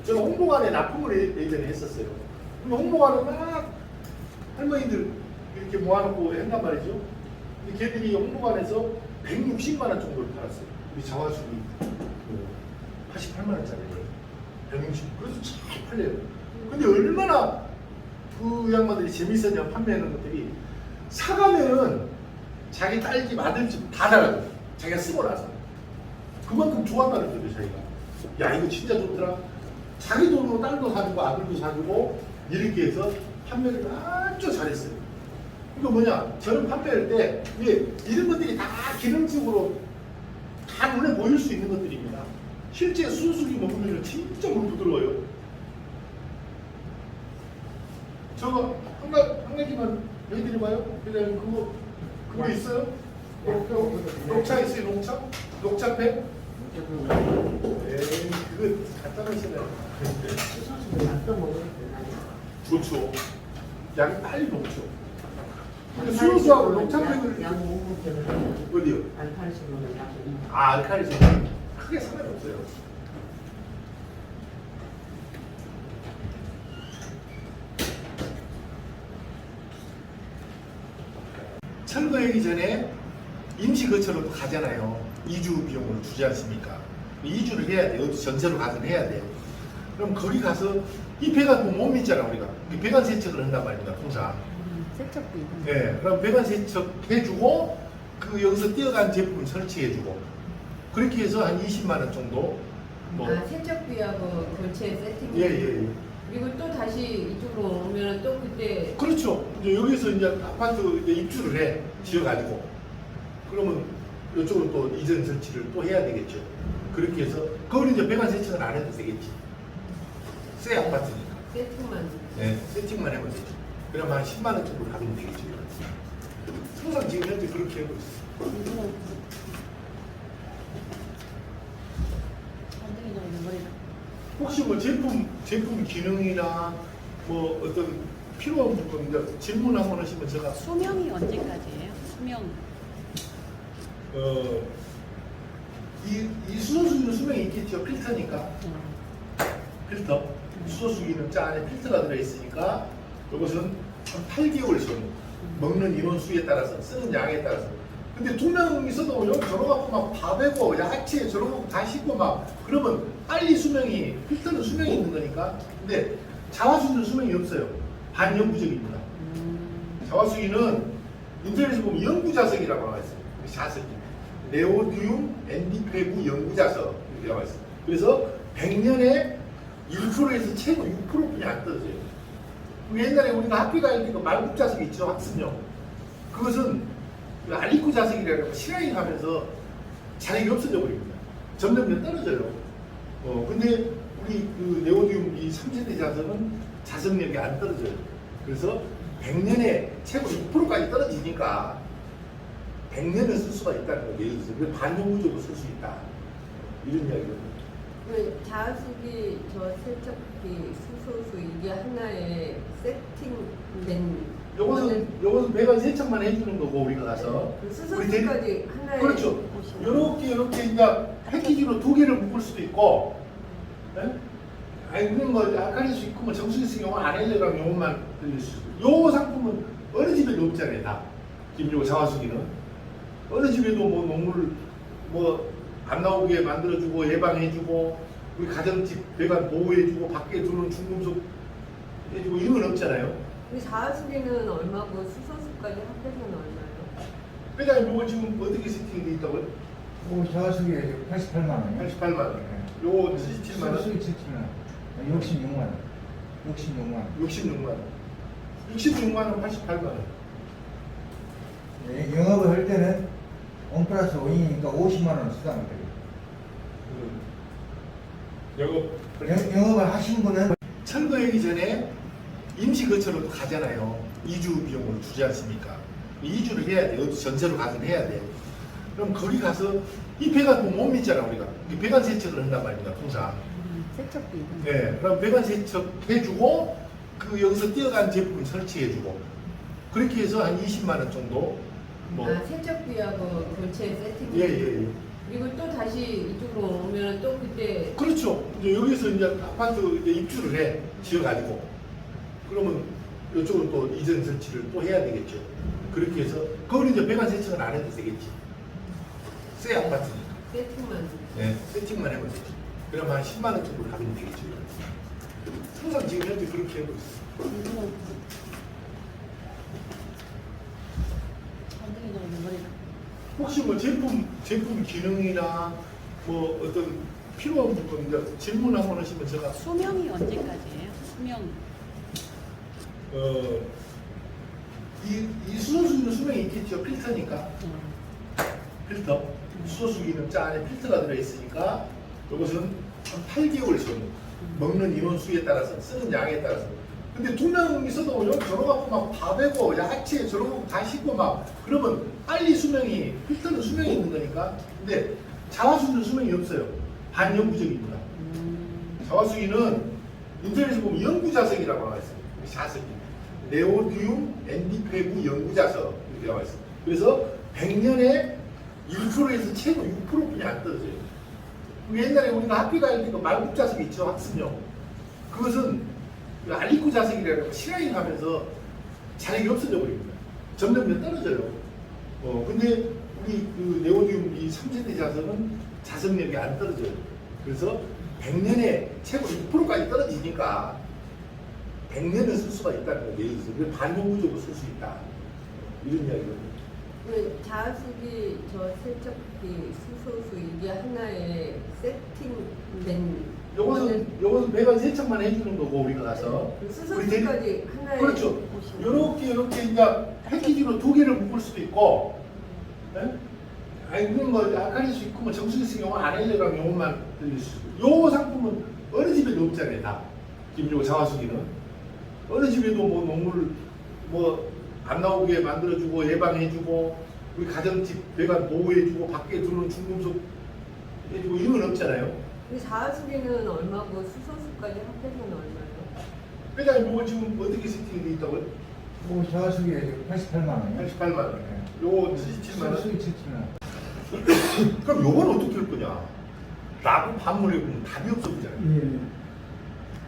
제가 홍보관에 납품을 예전에 했었어요. 근데 홍보관은 막 할머니들 이렇게 모아놓고 했단 말이죠. 근데 걔들이 홍보관에서 160만 원 정도를 팔았어요. 우리 자화수기 88만 원짜리를 160. 그래서 잘 팔려요. 근데 얼마나 그 양반들이 재밌었냐 판매하는 것들이 사가면은 자기 딸집 아들집 다 달라고 자기가 쓰고 나서 그만큼 좋았다는 거죠. 자기가 야 이거 진짜 좋더라. 자기 돈으로 딸도 사주고 아들도 사주고 이렇게 해서 판매를 아주 잘했어요. 이거 뭐냐 저는 판매할 때 이런 것들이 다 기능적으로 다 눈에 보일 수 있는 것들입니다. 실제 수수기 먹으면 진짜 물 부드러워요. 저거 한 가지만 해드려봐요. 그냥 그거 있어요? 녹차 있어요? 녹차팩? 에이 그거 갖다 놓으시네요. 수소수는 약도 먹으면 되나요? 좋죠. 양이 빨리 녹죠. 근데 수소수하고 녹창백을 약 5분격을 어디요? 알칼리식으로는 약 5분. 아, 알칼리제는 크게 상관없어요. 철거하기 전에 임시 거처로 또 가잖아요. 2주 비용을 주지 않습니까? 2주를 해야 돼요. 어디 전세로 가든 해야 돼요. 그럼 거기 가서 이 배관 못 믿잖아 우리가. 배관 세척을 한단 말입니다. 통상. 세척비. 네, 그럼 배관 세척 해주고 그 여기서 띄어간 제품 설치해주고 그렇게 해서 한 20만 원 정도. 뭐. 아, 세척비하고 교체 세팅. 예. 그리고 또 다시 이쪽으로 오면 또 그때 그렇죠. 이제 여기서 이제 아파트 이제 입주를 해 지어가지고 그러면 이쪽으로 또 이전 설치를 또 해야 되겠죠. 그렇게 해서 그걸 이제 배관 세척은 안 해도 되겠지. 새 아파트니까. 세팅만. 네, 세팅만 하면 되죠. 그럼 한 10만 원 정도 가면 되겠죠. 항상 지금 현재 그렇게 하고 있어요. 엉덩이 정도 머리가. 혹시 뭐 제품 기능이나 뭐 어떤 필요한 부분 이제 질문 한번 하시면 제가 수명이 언제까지예요? 수명. 이 수소수기는 수명이 있겠죠. 필터니까. 필터. 수소수기는 짜 안에 필터가 들어있으니까 이것은 한 8개월 전후 먹는 인원수에 따라서 쓰는 양에 따라서 근데 두 명 있어도 여기 저러갖고 막 다 베고 야채 저러고 다 씻고 막 그러면 빨리 수명이 필터는 수명이 있는 거니까 근데 자화수기는 수명이 없어요. 반영구적입니다. 자화수기는 인터넷에서 보면 영구자석이라고 나와 있어요. 자석이 네오디움 ND-폐구 영구자석 이렇게 나와 있어요. 그래서 100년에 1%에서 최고 6%뿐이 안 떨어져요. 옛날에 우리가 학교 다닐 때 그 말국 자석이 있죠. 학습용. 그것은 그 알리코 자석이라고 시간이 가면서 자력이 없어져 버립니다. 점점 떨어져요. 근데 우리 그 네오디움 이 3세대 자석은 자석력이 안 떨어져요. 그래서 100년에 최고 6%까지 떨어지니까 100년을 쓸 수가 있다는 거예요. 예를 들어서 반영구적으로 쓸 수 있다. 이런 이야기거든요. 그 자수기, 저 세척기, 수소수 이게 하나에 세팅된. 요것은 배관 세척만 해주는 거고 우리가 가서 그 수소수까지 하나에. 그렇죠. 요렇게 이제 패키지로 두 개를 묶을 수도 있고, 예? 아니 우리는 뭐 아까릴 수 있고 뭐 정수기 쓰기 요거 안 해려고 하면 요것만 들릴 수 있고, 요 상품은 어느 집에도 없잖아요 다. 지금 요 자화수기는 어느 집에도 뭐 농물 뭐 안 나오게 만들어주고 예방해주고 우리 가정집 배관 보호해주고 밖에 들어오는 중금속 해주고 이런 건 없잖아요. 우리 자수기는 얼마고 수소수까지 합해서는 얼마예요? 회장님 요거 지금 어떻게 세팅돼 있다고요? 자가수기 88만 원이요. 88만 원. 네. 요거 77만 원. 수기 77만 원. 66만 원. 66만 원. 66만 원. 66만 원, 88만 원. 네, 영업을 할 때는 원 플러스 원이니까 50만 원 수당을 드려요. 영업을 하신 분은 철거하기 전에 임시 거처로 또 가잖아요. 2주 비용을 주지 않습니까? 2주를 해야 돼요. 어디 전세로 가든 해야 돼요. 그럼 거기 가서 이 배관 못 믿잖아 우리가. 이 배관 세척을 한단 말입니다. 통상. 세척비. 네, 그럼 배관 세척 해주고 그 여기서 띄어간 제품 설치해주고 그렇게 해서 한 20만 원 정도. 뭐. 아, 세척비하고 교체 세팅. 예. 그리고 또 다시 이쪽으로 오면 또 그때 그렇죠. 이제 여기서 이제 아파트 이제 입주를 해 지어가지고 그러면 이쪽으로 또 이전 설치를 또 해야 되겠죠. 그렇게 해서 그걸 이제 배관 세척은 안 해도 되겠지. 새 아파트니까. 세팅만. 네, 세팅만 하면 되죠. 그럼 한 10만 원 정도 가면 되겠죠. 항상 지금 현재 그렇게 하고 있어요. 엉덩이 정도 머리가. 혹시 뭐 제품 기능이나 뭐 어떤 필요한 부분 이제 질문 한번 하시면 제가 수명이 언제까지예요? 수명. 이 수소수기는 수명이 있겠죠. 필터니까. 필터. 수소수기는 짜 안에 필터가 들어있으니까 이것은 한 8개월 전후 먹는 인원수에 따라서 쓰는 양에 따라서 근데 두 명 있어도 여기 저러갖고 막 다 베고 야채 저러고 다 씻고 막 그러면 빨리 수명이 필터는 수명이 있는 거니까 근데 자화수기는 수명이 없어요. 반영구적입니다. 자화수기는 인터넷에서 보면 영구자석이라고 나와 있어요. 자석이 네오디움 ND85 연구자석 이렇게 나와 있어요. 그래서 100년에 1%에서 최고 6%뿐이 안 떨어져요. 옛날에 우리가 학교 다닐 때 그 말국 자석 있죠, 학습용. 그것은 그 알리코 자석이라고 시라잉 하면서 자력이 없어져 버립니다. 점점 떨어져요. 근데 우리 그 네오디움 이 3세대 자석은 자석력이 안 떨어져요. 그래서 100년에 최고 6%까지 떨어지니까 100년을 쓸 수가 있다는 거예요. 예를 들어서 반영구적으로 쓸 수 있다. 이런 이야기거든요. 자숙이 저 세척기 수소수 이게 하나에 세팅된 요것은 매번 세척만 해주는 거고 우리가 가서 수소수까지 하나에 그렇죠. 보시면 요렇게 이제 패키지로 2개를 묶을 수도 있고, 네? 아니 그런 거 아까릴 수 있고 뭐 정수기 쓰기 요거 안 해줘라면 요것만 들릴 수 있고, 요 상품은 어느 집에도 없잖아요 다. 지금 요 자화수기는 어느 집에도 뭐 농물 뭐 안 나오게 만들어주고 예방해주고 우리 가정집 배관 보호해주고 밖에 들어오는 중금속 해주고 이런 건 없잖아요. 근데 자숙이는 얼마고 수소수까지 합해서는 얼마예요? 회장님 요거 지금 어떻게 세팅이 돼 있다고요? 뭐 저수기 88만 원이요? 88만 원. 네. 요거 77만 원. 수익 77만 원. 그럼 요건 어떻게 할 거냐? 라고 반문해 보면 답이 없어 보잖아요. 예.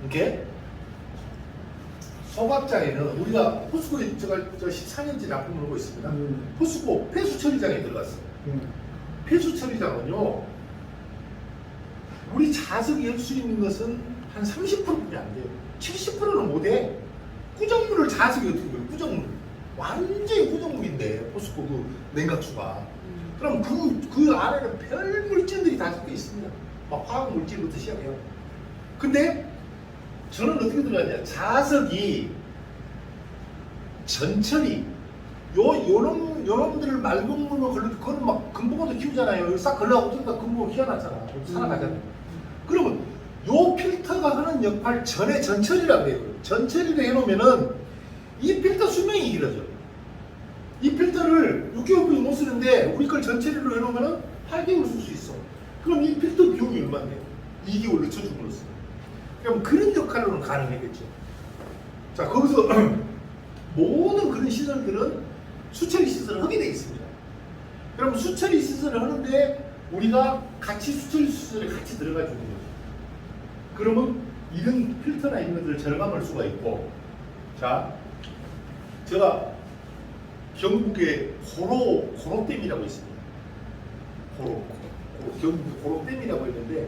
이렇게 소각장에는 우리가 포스코에 제가 14년째 납품을 하고 있습니다. 포스코 폐수 처리장에 들어갔어요. 폐수 처리장은요, 우리 자석이 할 수 있는 것은 한 30%뿐이 안 돼요. 70%는 못해. 꾸정물을 자석이 어떻게 그래요? 꾸정물. 완전히 꾸정물인데, 포스코 그 냉각수가. 그럼 그 안에는 별 물질들이 다 섞여 있습니다. 막 화학 물질부터 시작해요. 근데 저는 어떻게 들어가냐? 자석이 전철이 요놈들을 맑은 물로 걸려, 그거는 막 금붕어도 키우잖아요. 여기 싹 걸러가고 뜯다 금붕어 희어나잖아. 살아가잖아. 그러면 요 필터가 하는 역할 전에 전처리라고 해요. 전처리를 해놓으면은 이 필터 수명이 길어져. 이 필터를 6개월뿐이 못 쓰는데 우리 걸 전처리로 해놓으면은 8개월 쓸 수 있어. 그럼 이 필터 비용이 얼마인데? 2개월 늦춰줌으로써. 그럼 그런 역할로는 가능하겠죠. 자, 거기서 모든 그런 시설들은 수처리 시설을 하게 되어 있습니다. 그럼 수처리 시설을 하는데 우리가 같이 수처리 시설에 같이 들어가 주는 거죠. 그러면 이런 필터나 이런 것들을 절감할 수가 있고, 자, 제가 경북에 고로댐이라고 있습니다. 경북 고로댐이라고 있는데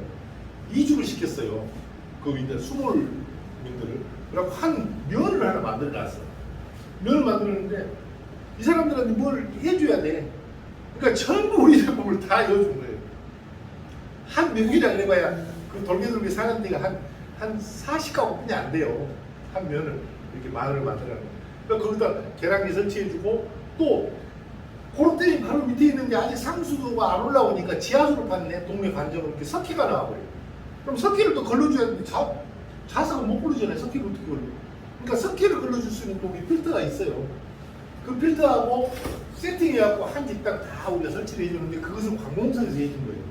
이주를 시켰어요. 그 이제 수몰민들을. 그래갖고 한 면을 하나 만들어놨어. 면을 만들었는데 이 사람들한테 뭘 해줘야 돼. 그러니까 전부 우리 제품을 다 넣어준 거예요. 한 면이라 그래봐야 그 돌개돌개 사는 데가 한 40가구뿐이 안 돼요. 한 면을 이렇게 마을을 만들어놨고. 그러니까 거기다 계량기 설치해주고, 또 고로댐이 바로 밑에 있는데 아직 상수도가 안 올라오니까 지하수를 받네. 동네 관정으로 이렇게 석회가 나와버려요. 그럼 석회를 또 걸러줘야 되는데 자석은 못 걸러주잖아요. 석회를 어떻게 걸러? 그러니까 석회를 걸러줄 수 있는 동에 필터가 있어요. 그 필터하고 세팅해갖고 한 집당 다 우리가 설치를 해주는데 그것은 관공서에서 해준 거예요.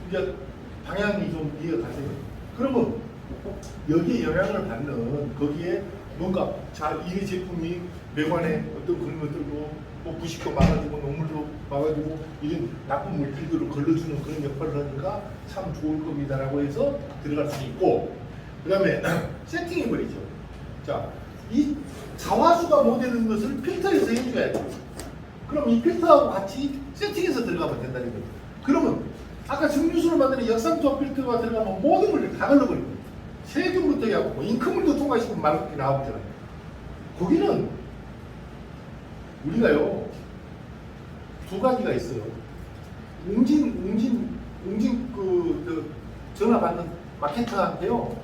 이제 방향이 좀 이해가 가세요. 그러면 여기에 영향을 받는 거기에 뭔가 이 제품이 배관에 어떤 그런 것들도 뭐 부식도 막아주고 농물도 막아주고 이런 나쁜 물질들을 걸러주는 그런 역할을 하니까 참 좋을 겁니다라고 해서 들어갈 수 있고, 그 다음에 세팅해버리죠. 자, 이 자화수가 못 되는 것을 필터에서 해줘야 돼. 그럼 이 필터하고 같이 세팅해서 들어가면 된다는 거죠. 그러면 아까 정류수로 만드는 역삼투압 필터가 들어가면 모든 물을 다 걸러버리고 세균부터 해갖고 뭐 잉크물도 통과시키면 맑게 나오잖아요. 거기는 우리가요 두 가지가 있어요. 웅진 그 전화 받는 마케터한테요.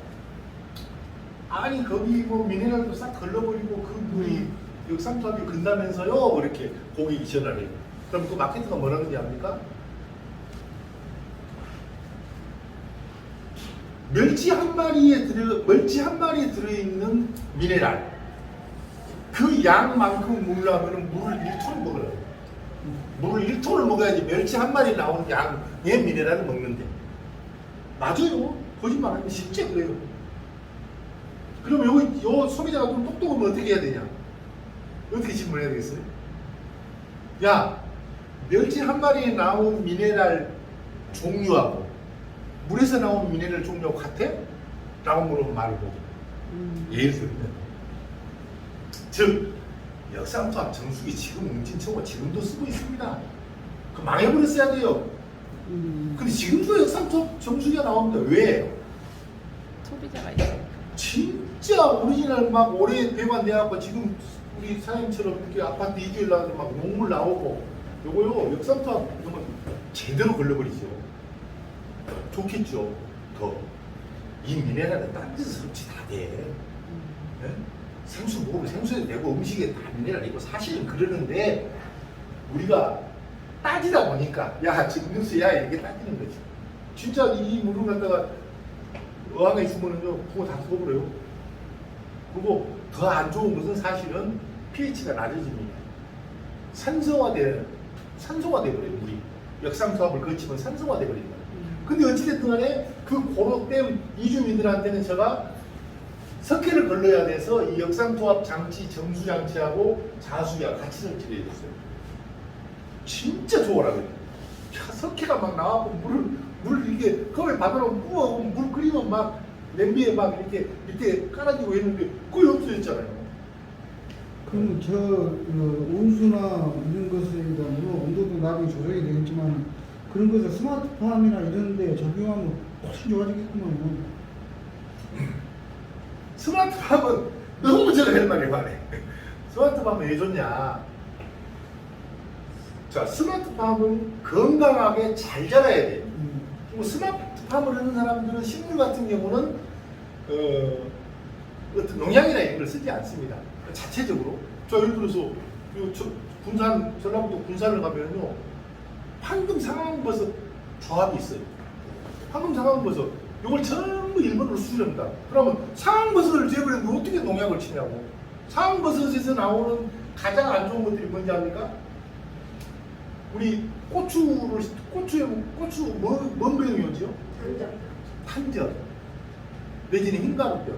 아니 거기 뭐 미네랄도 싹 걸러버리고 그 물이 역삼투압이 근다면서요. 이렇게 고객이 전화를 해요. 그럼 그 마케터가 뭐라 그러지 합니까? 멸치 한 마리에 들어있는 미네랄 그 양만큼 먹으려면 물을 1톤 먹으라고. 물을 1톤을 먹어야지 멸치 한 마리 나오는 양의 미네랄을 먹는데. 맞아요. 거짓말 아니면 실제 그래요. 그럼 요 소비자가 좀 똑똑하면 어떻게 해야 되냐? 어떻게 질문해야 되겠어요? 야, 멸치 한 마리에 나온 미네랄 종류하고 물에서 나온 미네랄 종류하고 같아? 라고 물으면 말을 보죠. 예를 들면 즉 역삼투압 정수기 지금 웅진청호 지금도 쓰고 있습니다. 그 망해버렸어야 돼요. 근데 지금도 역삼투압 정수기가 나옵니다. 왜? 소비자가 있어. 진짜 오리지널 막 오래 배관돼갖고 지금 우리 사장님처럼 이렇게 아파트 이주일 나가서 막 녹물 나오고 요거요 역삼투압 이러면 제대로 걸려버리죠. 좋겠죠. 더 이 미네랄은 딴 데서 섭취 다 돼. 네? 생수 먹으면 생수에 내고 음식에 다 미네랄 있고 사실은 그러는데 우리가 따지다 보니까 야 지금 뉴스야 이렇게 따지는 거지. 진짜 이 물을 갖다가 어항에 있으면은요 그거 다 죽어버려요. 그리고 더 안 좋은 것은 사실은 pH가 낮아집니다. 산성화돼 버려요 물이. 역삼투압을 거치면 산성화돼 버립니다. 근데 어찌됐든 간에 그 고로댐 이주민들한테는 제가 석회를 걸러야 돼서 이 역삼투압 장치, 정수장치하고 자수기가 같이 설치되어 있어요. 진짜 좋아라고요. 야, 석회가 막 나와고 물을 이게 거기 받아놓으면 부어 물 끓이면 막 냄비에 막 이렇게 밑에 깔아주고 있는데 그게 없어졌잖아요. 그럼 온수나 이런 것에 대한 온도도 나중에 조절이 되겠지만 그런 것을 스마트팜이나 이런 데 적용하면 훨씬 좋아지겠구만. 스마트팜은 너무 제가 할 말이 많네. 스마트팜은 왜 좋냐? 자, 스마트팜은 건강하게 잘 자라야 돼요. 그리고 스마트팜을 하는 사람들은 식물 같은 경우는 어떤 농약이나 이런 걸 쓰지 않습니다. 자체적으로. 저 예를 들어서 전라북도 군산을 가면요. 황금 상황버섯 조합이 있어요. 황금 상황버섯 이걸 전부 일본으로 수출합니다. 그러면 상황버섯을 재버렸는데 어떻게 농약을 치냐고. 상황버섯에서 나오는 가장 안 좋은 것들이 뭔지 압니까? 우리 고추 뭔 병이었죠? 탄저 내지는 흰가루병.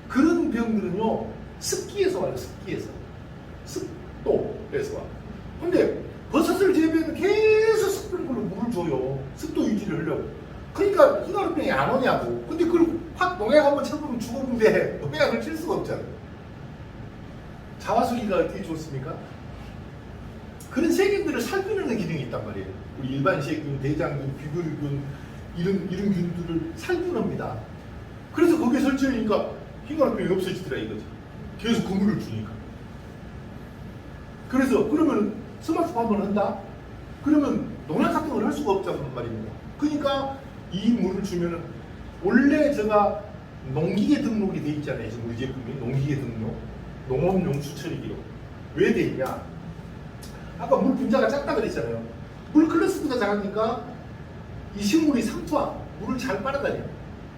그런 병들은요 습기에서 와요. 습도에서 와. 근데 버섯을 재배하면 계속 습한 걸로 물을 줘요. 습도 유지를 하려고. 그러니까 흰가루병이 안 오냐고. 근데 그걸 확 농약 한번 쳐보면 죽었는데 농약을 칠 수가 없잖아요. 자화수기가 어떻게 좋습니까? 그런 세균들을 살피는 기능이 있단 말이에요. 우리 일반 세균, 대장균, 비굴균 이런 균들을 살피합니다. 그래서 거기에 설치하니까 흰가루병이 없어지더라 이거죠. 계속 그 물을 주니까. 그래서 그러면 스마트팜을 한다? 그러면 농약 같은 걸 할 수가 없다는 말입니다. 그러니까 이 물을 주면은 원래 제가 농기계 등록이 돼 있잖아요. 지금 우리 제품이 농기계 등록, 농업용 수처리기로. 왜 돼 있냐? 아까 물 분자가 작다 그랬잖아요. 물 클래스가 작으니까 이 식물이 삼투압, 물을 잘 빨아다녀요.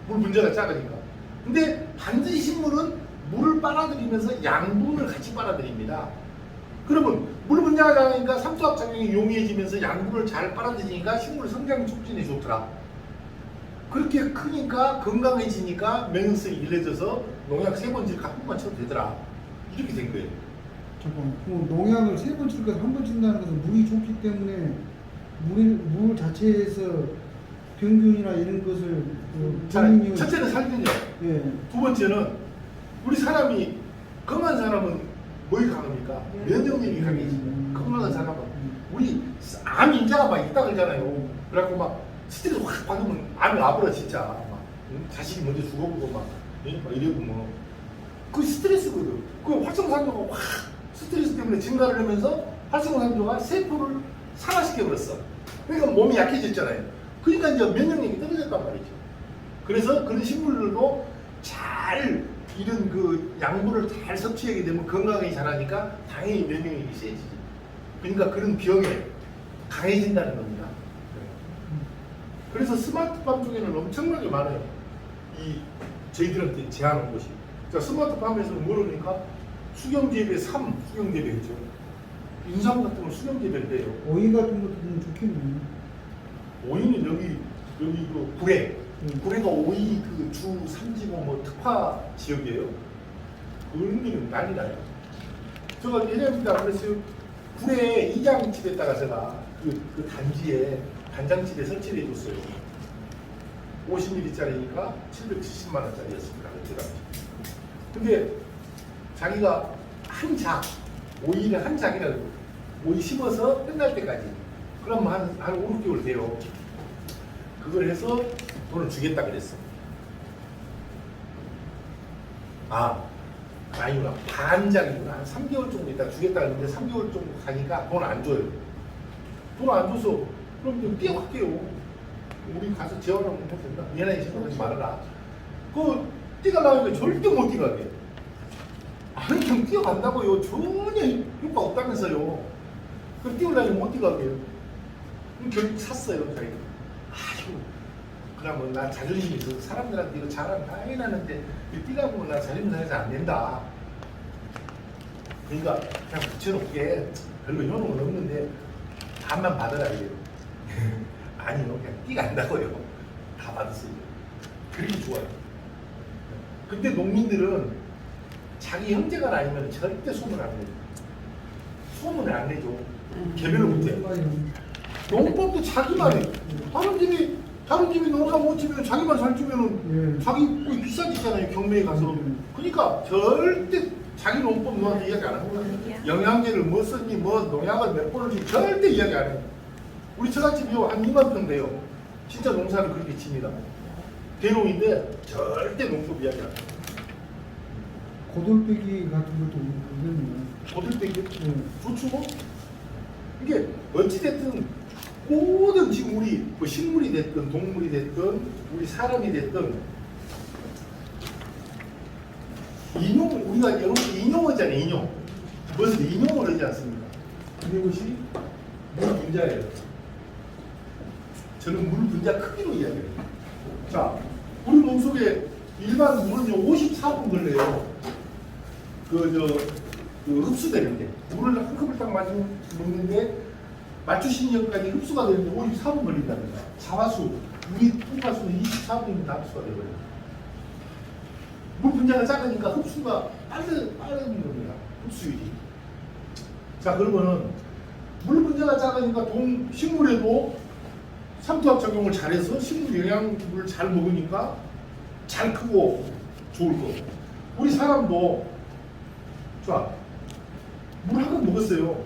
물 분자가 작으니까. 근데 반드시 식물은 물을 빨아들이면서 양분을 같이 빨아들입니다. 그러면 물 분자가 작으니까 삼투압 작용이 용이해지면서 양분을 잘 빨아들이니까 식물 성장 촉진에 좋더라. 그렇게 크니까 건강해지니까 면역성이 일해져서 농약 3번 각분만 쳐도 되더라. 이렇게 된 거예요. 잠깐만. 농약을 3번 칠 것, 1번 친다는 것은 물이 좋기 때문에 물 자체에서 병균이나 이런 것을 첫째는 살균력. 예. 두 번째는 우리 사람이 건강한 사람은 뭐에 강합니까? 면역력이 강해지죠. 건강한 사람은 우리 암 인자가 막 있다 그러잖아요. 그래갖고 막 스트레스 확 받으면 암이 와버려 진짜. 막 자식이 먼저 죽어보고 막 이러고 뭐. 그 스트레스거든. 그 활성산소가 확 스트레스 때문에 증가를 하면서 활성산소가 세포를 산화시켜버렸어. 그러니까 몸이 약해졌잖아요. 그러니까 이제 면역력이 떨어졌단 말이죠. 그래서 그런 식물들도 잘 이런 그 양분을 잘 섭취하게 되면 건강하게 자라니까 당연히 면역력이 세지지. 그러니까 그런 병에 강해진다는 겁니다. 그래서 스마트팜 중에는 엄청나게 많아요. 저희들한테 제안한 것이. 자, 스마트팜에서는 뭐라니까? 수경재배 3, 수경재배 했죠. 인삼 같은 건 수경재배를 해요. 오이 같은 것도 좀 좋겠네. 오이는 여기 그 굴에 고래가 오이 그주 삼지고 뭐 특화 지역이에요. 은근히 난리 나요. 제가 예전에 안 그랬어요. 구례 이장집에다가 제가 그 단지에 간장집에 설치를 해줬어요. 50ml짜리니까 770만 원짜리였습니다. 그때가. 근데 자기가 한 작, 오이는 한 작이라고 오이 심어서 끝날 때까지 그럼 한 5, 6개월 돼요. 그걸 해서 돈을 주겠다 그랬어. 아니구나. 반작이구나. 한 3개월 정도 있다 주겠다 했는데 3개월 정도 가니까 돈 안 줘요. 돈 안 줘서 그럼 좀 뛰어갈게요. 우리 가서 재활하면 못 된다. 미안해 생각하지 말아라. 그 뛰어가려면 절대 못 뛰어가게. 아니 그냥 뛰어간다고요. 전혀 효과 없다면서요. 그럼 뛰어가려면 못 뛰어가게요. 그럼 결국 샀어요. 자기가. 아이고 그러면 나 자존심이 있어서 사람들한테 이거 잘하면 다 해놨는데 뛰어가면 나 자존심 상해서 안 된다. 그러니까 그냥 붙여놓게 별로 효능은 없는데 반만 받아라 이래요. 아니요, 그냥 뛰어간다고요. 다 받았어요. 그렇게 좋아요. 근데 농민들은 자기 형제가 아니면 절대 소문을 안 내죠. 소문을 안 내죠. 개별로 못해. 농법도 자기만 해. 다른 집이 농사 못 지면 자기만 잘 주면은 자기 거의 비싸지잖아요. 경매에 가서. 그러니까 절대 자기 농법 누구한테 이야기 안 하고 영양제를 뭐 썼니, 뭐 농약을 몇 번을 주니 절대 이야기 안 해요. 우리 처갓집이요 한 2만 평 돼요. 진짜 농사를 그렇게 칩니다. 대농인데 절대 농법 이야기 안 해요. 고돌빼기 같은 것도 있거든요. 고들빼기 좋죠. 이게 어찌됐든 모든 지금 우리 뭐 식물이 됐든 동물이 됐든 우리 사람이 됐든 인용 우리가 여러분 인용어잖아요. 인용 무엇을 인용을 하지 않습니까? 이것이 물 분자예요. 저는 물 분자 크기로 이야기해요. 자, 우리 몸속에 일반 물은요 54분 걸려요. 그 흡수되는데 물을 한 컵을 딱 먹는데 맞추신역까지 흡수가 되는데 54분 걸린답니다. 자화수, 우리 통과수는 24분이면 다 흡수가 되거든요. 물 분자가 작으니까 흡수가 빠른 겁니다. 흡수율이. 자, 그러면은 물 분자가 작으니까 식물에도 삼투압 작용을 잘해서 식물 영양분을 잘 먹으니까 잘 크고 좋을 거. 우리 사람도 자, 물 한 컵 먹었어요.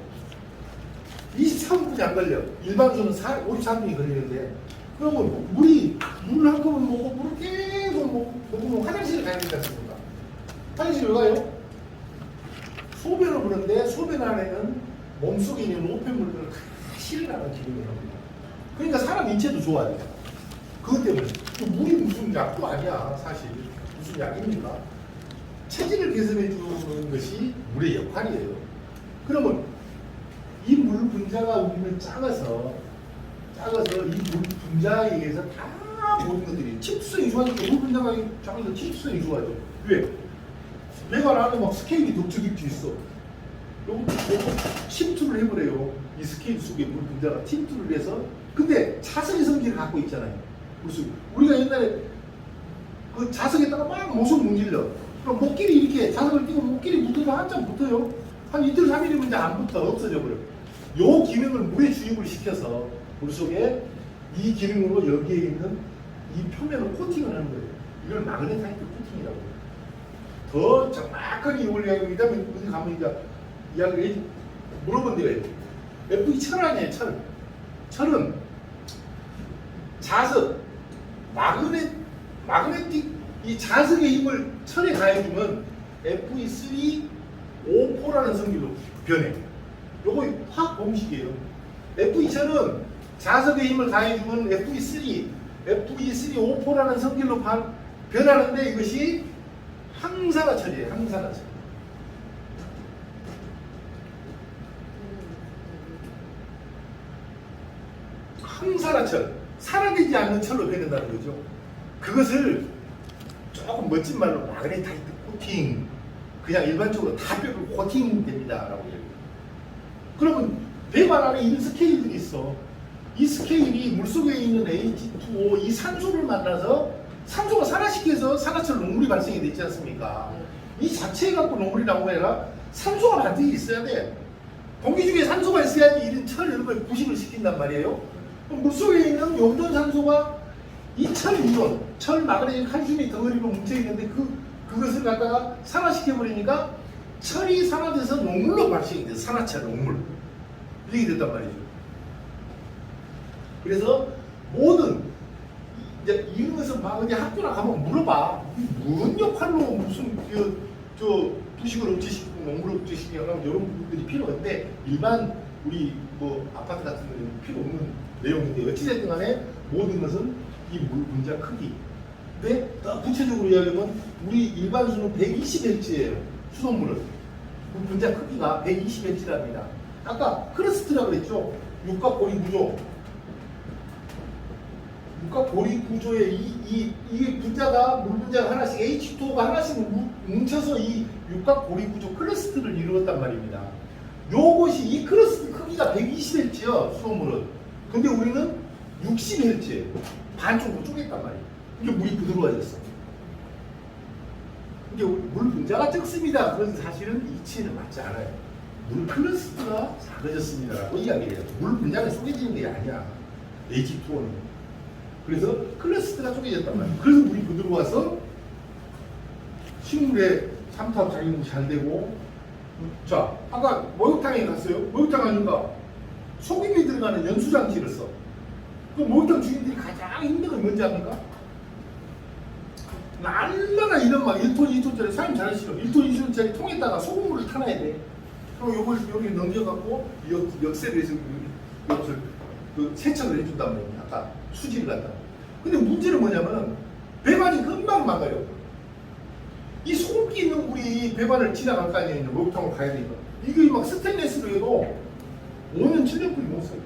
23분이 안 걸려. 일반수는 53분이 걸리는데 그러면 물을 한 컵을 먹고 물을 계속 먹으면 화장실에 가야 되지 않습니까? 화장실 왜 가요? 소변을 보는데 소변 안에는 몸속에 있는 노폐물들을 다 실어나가는 기능을 합니다. 그러니까 사람 인체도 좋아요. 그것 때문에 물이 무슨 약도 아니야. 사실 무슨 약입니까? 체질을 개선해 주는 것이 물의 역할이에요. 그러면 이 물 분자가 우리는 작아서 이 물 분자에 의해서 다 모든 것들이 침투성이 좋아지니까 물 분자가 작아서 침투성이 좋아져. 왜? 내가 안에 막 스케일이 덕지덕지 있어. 요거 침투를 해버려요. 이 스케일 속에 물 분자가 침투를 해서 근데 자석의 성질을 갖고 있잖아요. 그래서 우리가 옛날에 그 자석에다가 막 모속 문질러. 그럼 목끼리 이렇게 자석을 띄고 목끼리 묻어서 한참 붙어요. 한 이틀 3일이면 이제 안 붙어. 없어져 버려. 요 기능을 물에 주입을 시켜서 물속에 이 기능으로 여기에 있는 이 표면을 코팅을 하는 거예요. 이걸 마그네타이트 코팅이라고 해요. 더 정확하게 이걸 이야기하면 어디 가면 이제 이야기를 물어본 데가 있어요. FE 철 아니에요. 철은 자석, 마그네틱 이 자석의 힘을 철에 가해주면 Fe3O4라는 성질로 변해. 요거 화학 공식이에요. Fe2는 자석의 힘을 가해주면 Fe3O4라는 성질로 변하는데 이것이 항산화철이에요. 항산화철. 항산화철. 산화되지 않는 철로 변한다는 거죠. 그것을 조금 멋진 말로 마그네타이트 코팅, 그냥 일반적으로 다 뼈를 코팅 됩니다 라고 얘기해요. 그러면 배관 안에 있는 스케일들이 있어. 이 스케일이 물속에 있는 H2O 이 산소를 만나서 산소가 산화시켜서 산화철 녹물이 발생이 되지 않습니까? 이 자체에 갖고 녹물이 나오는 게 아니라 산소가 반드시 있어야 돼. 공기 중에 산소가 있어야지 이런 철 이런 걸 부식을 시킨단 말이에요. 그럼 물속에 있는 용존 산소가 이 철 이온, 철, 마그네슘, 칼슘이 덩어리로 뭉쳐 있는데 그것을 갖다가 산화시켜 버리니까 철이 산화돼서 녹물로 발생이 돼. 산화철 녹물 이렇게 됐단 말이죠. 그래서 모든 이제 이런 것은 막 그냥 학교나 가면 물어봐. 무슨 역할로 무슨 저 부식을 억제시키고 농물을 억제시키고 하는 이런 부분들이 필요한데 일반 우리 뭐 아파트 같은 데는 필요 없는 내용인데 어찌됐든 간에 모든 것은 이 물 분자 크기. 근데 더 구체적으로 이야기하면 우리 일반 수는 120Hz예요. 수돗물은. 물 분자 크기가 120Hz랍니다. 아까 크러스트라고 그랬죠. 육각고리 구조. 육각고리 구조에 이게 분자가 물 분자가 하나씩 H2O가 하나씩 뭉쳐서 이 육각고리 구조 크러스트를 이루었단 말입니다. 요것이 이 크러스트 크기가 120Hz요 수돗물은. 근데 우리는 60Hz예요. 반쪽으로 쪼갰단 말이에요. 이게 물이 부드러워졌어. 이게 물 분자가 적습니다. 그건 사실은 이치는 맞지 않아요. 물 크러스트가 작아졌습니다라고 이야기해요. 물 분자가 쪼개지는 게 아니야. H2O는. 그래서 클러스트가 쪼개졌단 말이에요. 그래서 물이 부드러워서 식물에 삼투압 작용이 잘 되고. 자, 아까 목욕탕에 갔어요. 목욕탕 아닌가? 소금이 들어가는 연수장치를 써. 그 목욕탕 주인들이 가장 힘든 건 뭔지 압니까? 얼마나 이런 막 1톤, 2톤짜리 사람 잘 싫어. 1톤, 2톤짜리 통에다가 소금물을 타놔야 돼. 그럼 요걸 여기 넘겨갖고 역세를 해서 이것을 세척을 해준단 말이에요. 아까 수지를 갖다. 근데 문제는 뭐냐면 배관이 금방 망가요. 이 소금기 있는 우리 배관을 지나갈 거 아니에요. 목욕탕을 가야 되니까. 이게 막 스테인레스로 해도 5년, 7년뿐이 못 써요.